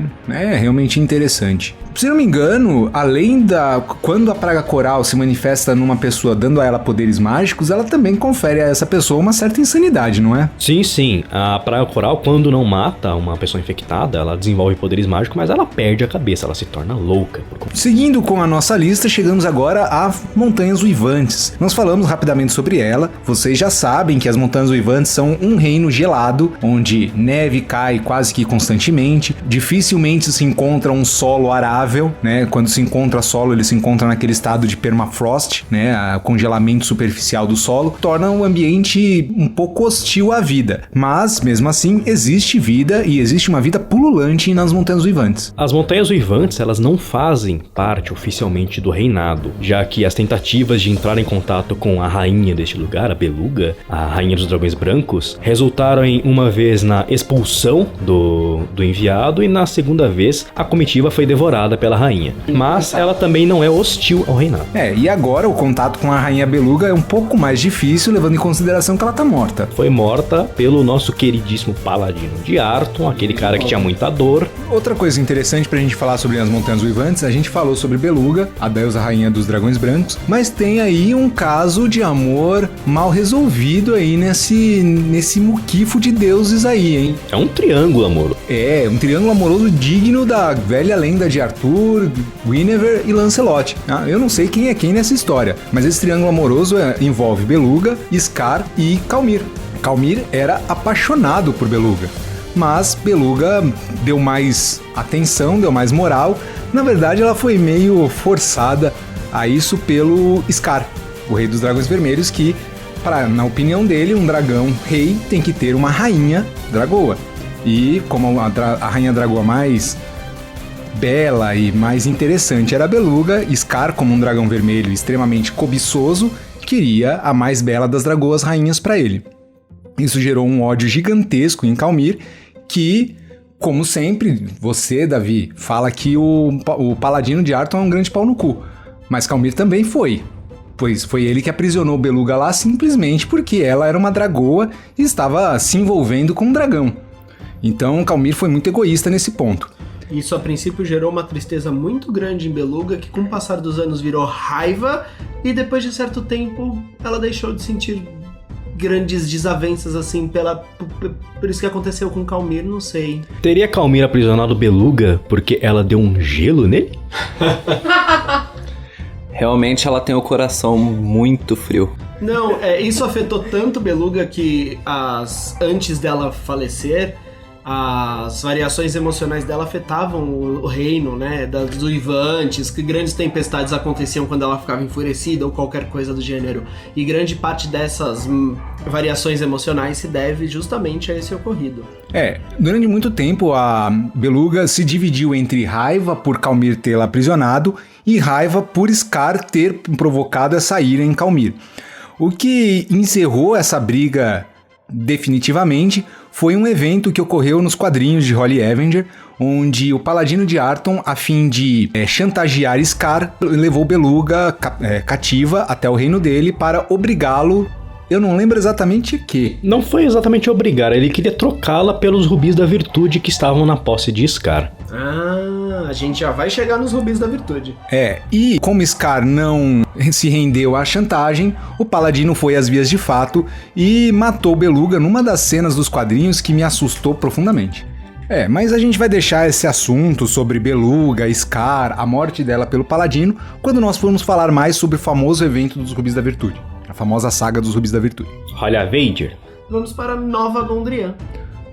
[SPEAKER 1] realmente interessante. Se não me engano, quando a praga coral se manifesta numa pessoa dando a ela poderes mágicos, ela também confere a essa pessoa uma certa insanidade, não é?
[SPEAKER 4] Sim. A praga coral, quando não mata uma pessoa infectada, ela desenvolve poderes mágicos, mas ela perde a cabeça, ela se torna louca.
[SPEAKER 1] Seguindo com a nossa lista, chegamos agora a Montanhas Uivantes. Nós falamos rapidamente sobre ela. Vocês já sabem que as Montanhas Uivantes são um reino gelado, onde neve cai quase que constantemente, dificilmente se encontra um solo arável, né? Quando se encontra solo, ele se encontra naquele estado de permafrost, né? Congelamento superficial do solo, torna o ambiente um pouco hostil à vida. Mas, mesmo assim, existe vida e existe uma vida pululante nas Montanhas Uivantes.
[SPEAKER 4] As Montanhas Uivantes, elas não fazem parte oficialmente do reinado, já que as tentativas de entrar em contato com a rainha deste lugar, a Beluga, a rainha dos dragões brancos, resultaram em uma vez na expulsão do enviado e na segunda vez a comitiva foi devorada pela rainha. Mas ela também não é hostil ao reinado.
[SPEAKER 1] E agora o contato com a rainha Beluga é um pouco mais difícil, levando em consideração que ela tá morta.
[SPEAKER 4] Foi morta pelo nosso queridíssimo paladino de Arton, aquele cara que tinha muita dor.
[SPEAKER 1] Outra coisa interessante pra gente falar sobre as Montanhas Uivantes, a gente falou sobre Beluga, a deusa rainha dos dragões brancos, mas tem aí um caso de amor mal resolvido aí nesse muquifo de deuses aí, hein?
[SPEAKER 4] É um triângulo amoroso.
[SPEAKER 1] Um triângulo amoroso digno da velha lenda de Arthur, Guinevere e Lancelot. Eu não sei quem é quem nessa história, mas esse triângulo amoroso envolve Beluga, Scar e Calmir. Calmir era apaixonado por Beluga, mas Beluga deu mais atenção, deu mais moral. Na verdade, ela foi meio forçada a isso pelo Scar, o rei dos dragões vermelhos, que, na opinião dele, um dragão rei tem que ter uma rainha dragoa. E como a rainha dragoa mais bela e mais interessante era a Beluga, Scar, como um dragão vermelho extremamente cobiçoso, queria a mais bela das dragoas rainhas para ele. Isso gerou um ódio gigantesco em Calmir, que, como sempre, você, Davi, fala que o paladino de Arton é um grande pau no cu. Mas Calmir também foi. Pois foi ele que aprisionou Beluga lá simplesmente porque ela era uma dragoa e estava se envolvendo com um dragão. Então Calmir foi muito egoísta nesse ponto.
[SPEAKER 5] Isso a princípio gerou uma tristeza muito grande em Beluga, que com o passar dos anos virou raiva, e depois de certo tempo ela deixou de sentir grandes desavenças assim por isso que aconteceu com Calmir, não sei.
[SPEAKER 4] Teria Calmir aprisionado Beluga porque ela deu um gelo nele?
[SPEAKER 7] Realmente ela tem o coração muito frio.
[SPEAKER 5] Não, isso afetou tanto Beluga que antes dela falecer, as variações emocionais dela afetavam o reino, né, dos uivantes, que grandes tempestades aconteciam quando ela ficava enfurecida ou qualquer coisa do gênero. E grande parte dessas variações emocionais se deve justamente a esse ocorrido.
[SPEAKER 1] Durante muito tempo a Beluga se dividiu entre raiva por Calmir tê-la aprisionado e raiva por Scar ter provocado essa ira em Calmir. O que encerrou essa briga definitivamente foi um evento que ocorreu nos quadrinhos de Holly Avenger, onde o Paladino de Arton, a fim de chantagear Scar, levou Beluga cativa até o reino dele para obrigá-lo. Eu não lembro exatamente o que.
[SPEAKER 4] Não foi exatamente obrigar, ele queria trocá-la pelos rubis da virtude que estavam na posse de Scar.
[SPEAKER 5] A gente já vai chegar nos rubis da virtude.
[SPEAKER 1] E como Scar não se rendeu à chantagem, o Paladino foi às vias de fato e matou Beluga numa das cenas dos quadrinhos que me assustou profundamente. Mas a gente vai deixar esse assunto sobre Beluga, Scar, a morte dela pelo Paladino, quando nós formos falar mais sobre o famoso evento dos Rubis da Virtude. A famosa saga dos Rubis da Virtude.
[SPEAKER 4] Olha, Avenger.
[SPEAKER 5] Vamos para Nova Gondrian.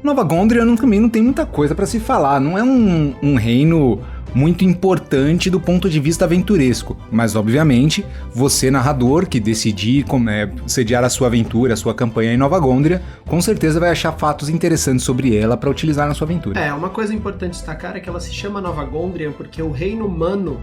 [SPEAKER 1] Nova Gondrian também não tem muita coisa para se falar. Não é um reino muito importante do ponto de vista aventuresco. Mas, obviamente, você, narrador, que decidir sediar a sua aventura, a sua campanha em Nova Gondrian, com certeza vai achar fatos interessantes sobre ela para utilizar na sua aventura.
[SPEAKER 5] Uma coisa importante destacar é que ela se chama Nova Gondrian porque o reino humano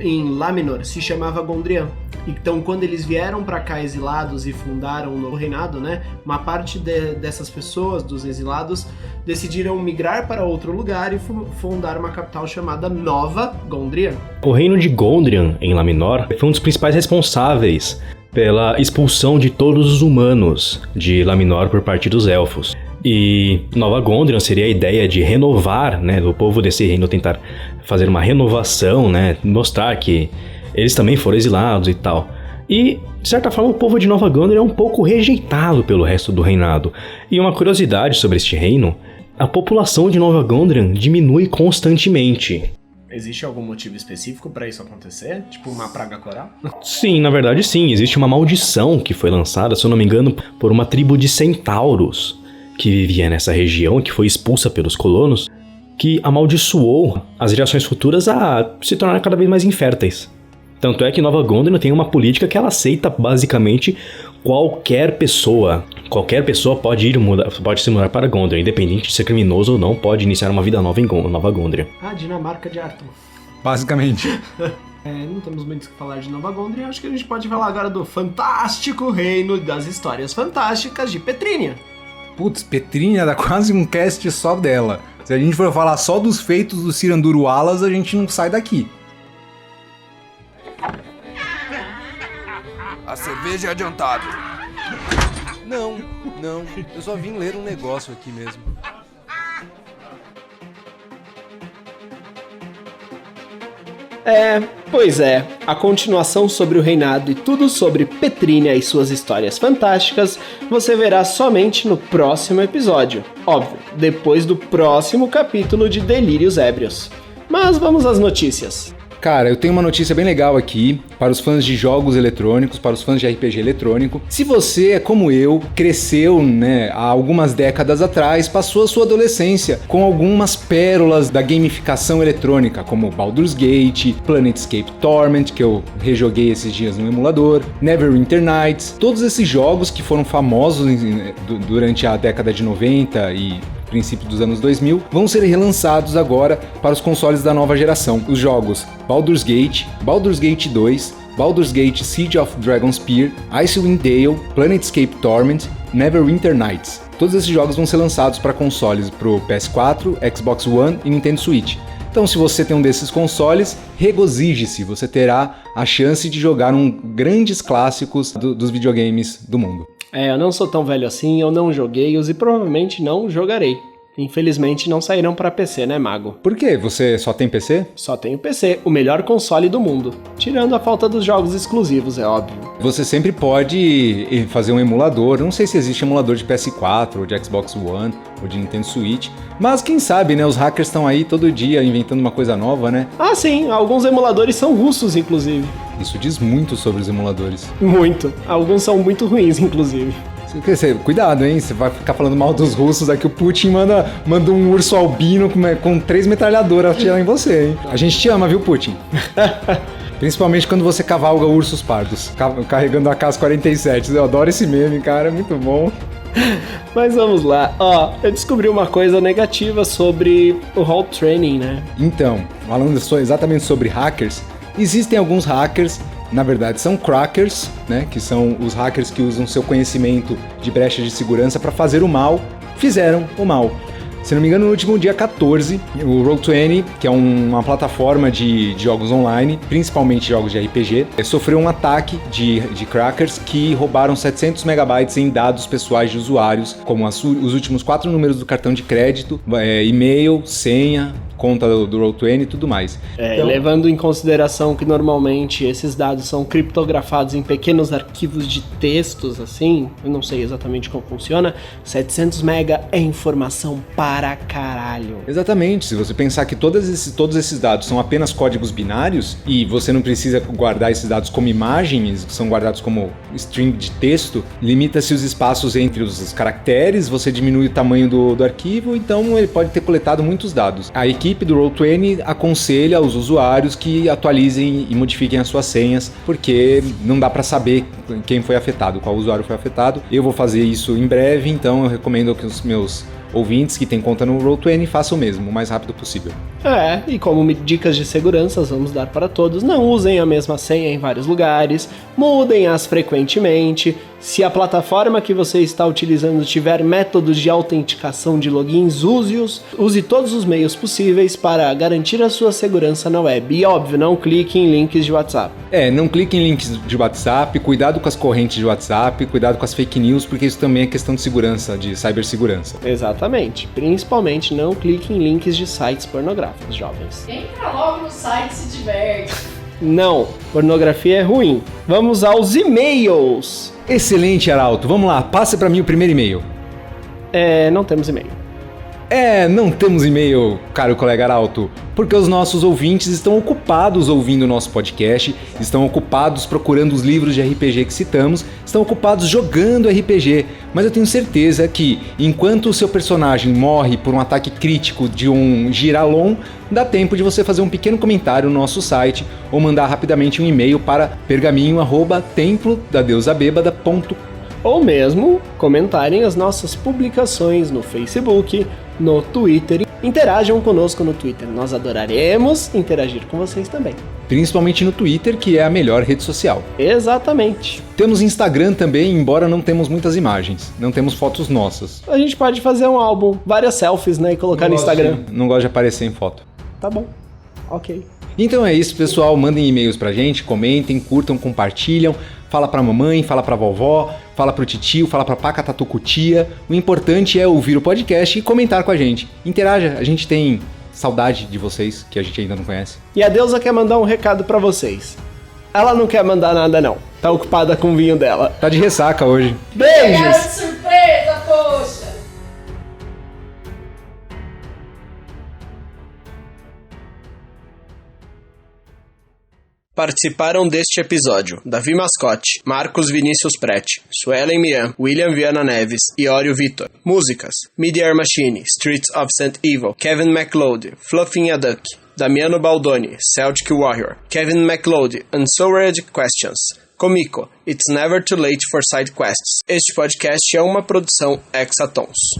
[SPEAKER 5] em Laminor se chamava Gondrian. Então, quando eles vieram para cá exilados e fundaram um novo reinado, né, uma parte dessas pessoas, dos exilados, decidiram migrar para outro lugar e fundar uma capital chamada Nova Gondrian.
[SPEAKER 4] O reino de Gondrian, em Laminor, foi um dos principais responsáveis pela expulsão de todos os humanos de Laminor por parte dos elfos. E Nova Gondrian seria a ideia de renovar, né, do povo desse reino, tentar fazer uma renovação, né, mostrar que eles também foram exilados e tal. E, de certa forma, o povo de Nova Gondrian é um pouco rejeitado pelo resto do reinado. E uma curiosidade sobre este reino, a população de Nova Gondrian diminui constantemente.
[SPEAKER 5] Existe algum motivo específico para isso acontecer? Tipo uma praga coral?
[SPEAKER 4] Sim, na verdade sim. Existe uma maldição que foi lançada, se eu não me engano, por uma tribo de centauros que vivia nessa região, que foi expulsa pelos colonos, que amaldiçoou as gerações futuras a se tornar cada vez mais inférteis. Tanto é que Nova Gondrian tem uma política que ela aceita basicamente qualquer pessoa. Qualquer pessoa pode se mudar para Gondrian, independente de ser criminoso ou não, pode iniciar uma vida nova em Nova Gondrian.
[SPEAKER 5] Dinamarca de Arton.
[SPEAKER 1] Basicamente.
[SPEAKER 5] Não temos muito o que falar de Nova Gondrian, acho que a gente pode falar agora do fantástico reino das histórias fantásticas de Petrínia.
[SPEAKER 1] Putz, Petrínia dá quase um cast só dela. Se a gente for falar só dos feitos do Cirandur Wallace, a gente não sai daqui.
[SPEAKER 8] A cerveja é adiantado. Não, eu só vim ler um negócio aqui mesmo.
[SPEAKER 5] Pois é, a continuação sobre o reinado e tudo sobre Petrínia e suas histórias fantásticas você verá somente no próximo episódio. Óbvio, depois do próximo capítulo de Delírios Ébrios. Mas vamos às notícias.
[SPEAKER 1] Cara, eu tenho uma notícia bem legal aqui para os fãs de jogos eletrônicos, para os fãs de RPG eletrônico. Se você é como eu, cresceu, né, há algumas décadas atrás, passou a sua adolescência com algumas pérolas da gamificação eletrônica, como Baldur's Gate, Planetscape Torment, que eu rejoguei esses dias no emulador, Neverwinter Nights, todos esses jogos que foram famosos durante a década de 90 e princípio dos anos 2000, vão ser relançados agora para os consoles da nova geração. Os jogos Baldur's Gate, Baldur's Gate 2, Baldur's Gate Siege of Dragonspear, Icewind Dale, Planetscape Torment, Neverwinter Nights. Todos esses jogos vão ser lançados para consoles pro PS4, Xbox One e Nintendo Switch. Então, se você tem um desses consoles, regozije-se, você terá a chance de jogar grandes clássicos dos videogames do mundo.
[SPEAKER 5] Eu não sou tão velho assim, eu não joguei-os e provavelmente não jogarei. Infelizmente não saíram para PC, né, Mago?
[SPEAKER 1] Por quê? Você só tem PC?
[SPEAKER 5] Só tenho PC, o melhor console do mundo. Tirando a falta dos jogos exclusivos, é óbvio.
[SPEAKER 1] Você sempre pode fazer um emulador. Não sei se existe emulador de PS4, ou de Xbox One, ou de Nintendo Switch. Mas quem sabe, né? Os hackers estão aí todo dia inventando uma coisa nova, né?
[SPEAKER 5] Sim. Alguns emuladores são russos, inclusive.
[SPEAKER 1] Isso diz muito sobre os emuladores.
[SPEAKER 5] Muito. Alguns são muito ruins, inclusive.
[SPEAKER 1] Cuidado, hein? Você vai ficar falando mal dos russos, aqui o Putin manda um urso albino com 3 metralhadoras atirar em você, hein? A gente te ama, viu, Putin? Principalmente quando você cavalga ursos pardos, carregando a K-47. Eu adoro esse meme, cara, é muito bom.
[SPEAKER 5] Mas vamos lá. Eu descobri uma coisa negativa sobre o Hall Training, né?
[SPEAKER 1] Então, falando exatamente sobre hackers, existem alguns hackers, na verdade são crackers, né? Que são os hackers que usam seu conhecimento de brechas de segurança para fazer o mal, fizeram o mal. Se não me engano, no último dia 14, o Roll20, que é uma plataforma de jogos online, principalmente jogos de RPG, sofreu um ataque de crackers que roubaram 700 megabytes em dados pessoais de usuários, como os últimos 4 números do cartão de crédito, e-mail, senha, conta do Roll20 e tudo mais.
[SPEAKER 5] Então, levando em consideração que normalmente esses dados são criptografados em pequenos arquivos de textos, assim, eu não sei exatamente como funciona, 700 mega é informação para caralho.
[SPEAKER 1] Exatamente, se você pensar que todos esses dados são apenas códigos binários e você não precisa guardar esses dados como imagens, são guardados como string de texto, limita-se os espaços entre os caracteres, você diminui o tamanho do arquivo, então ele pode ter coletado muitos dados. A equipe do Roll20 aconselha aos usuários que atualizem e modifiquem as suas senhas, porque não dá para saber quem foi afetado, qual usuário foi afetado. Eu vou fazer isso em breve, então eu recomendo que os meus ouvintes que têm conta no Roll20 façam o mesmo, o mais rápido possível.
[SPEAKER 5] E como dicas de segurança, vamos dar para todos: não usem a mesma senha em vários lugares, mudem-as frequentemente. Se a plataforma que você está utilizando tiver métodos de autenticação de logins, use-os. Use todos os meios possíveis para garantir a sua segurança na web. E óbvio, não clique em links de WhatsApp.
[SPEAKER 1] Não clique em links de WhatsApp, cuidado com as correntes de WhatsApp, cuidado com as fake news, porque isso também é questão de segurança, de cibersegurança.
[SPEAKER 5] Exatamente. Principalmente não clique em links de sites pornográficos, jovens.
[SPEAKER 3] Entra logo no site e se diverte.
[SPEAKER 5] Não, pornografia é ruim. Vamos aos e-mails.
[SPEAKER 1] Excelente, Arauto. Vamos lá, passe para mim o primeiro e-mail.
[SPEAKER 5] Não temos e-mail.
[SPEAKER 1] Não temos e-mail, caro colega Arauto, porque os nossos ouvintes estão ocupados ouvindo o nosso podcast, estão ocupados procurando os livros de RPG que citamos, estão ocupados jogando RPG, mas eu tenho certeza que, enquanto o seu personagem morre por um ataque crítico de um Giralon, dá tempo de você fazer um pequeno comentário no nosso site ou mandar rapidamente um e-mail para pergaminho@templodadeusabbada.com.
[SPEAKER 5] Ou mesmo comentarem as nossas publicações no Facebook, no Twitter. Interajam conosco no Twitter, nós adoraremos interagir com vocês também.
[SPEAKER 1] Principalmente no Twitter, que é a melhor rede social.
[SPEAKER 5] Exatamente.
[SPEAKER 1] Temos Instagram também, embora não temos muitas imagens, não temos fotos nossas.
[SPEAKER 5] A gente pode fazer um álbum, várias selfies, né, e colocar no Instagram.
[SPEAKER 1] Não gosto de aparecer em foto.
[SPEAKER 5] Tá bom, ok.
[SPEAKER 1] Então é isso, pessoal, mandem e-mails pra gente, comentem, curtam, compartilham, fala pra mamãe, fala pra vovó, fala pro titio, fala pra pacatatucutia. O importante é ouvir o podcast e comentar com a gente. Interaja, a gente tem saudade de vocês, que a gente ainda não conhece.
[SPEAKER 5] E a Deusa quer mandar um recado pra vocês. Ela não quer mandar nada não, tá ocupada com o vinho dela.
[SPEAKER 1] Tá de ressaca hoje.
[SPEAKER 5] Beijos!
[SPEAKER 3] Cara de surpresa, poxa!
[SPEAKER 5] Participaram deste episódio Davi Mascote, Marcos Vinícius Prete, Suelen Mian, William Viana Neves e Ório Vitor. Músicas: Meteor Machine, Streets of St. Evil, Kevin MacLeod, Fluffing a Duck, Damiano Baldoni, Celtic Warrior, Kevin MacLeod, Unsolved Questions, Comico, It's Never Too Late for Side Quests. Este podcast é uma produção Hexatons.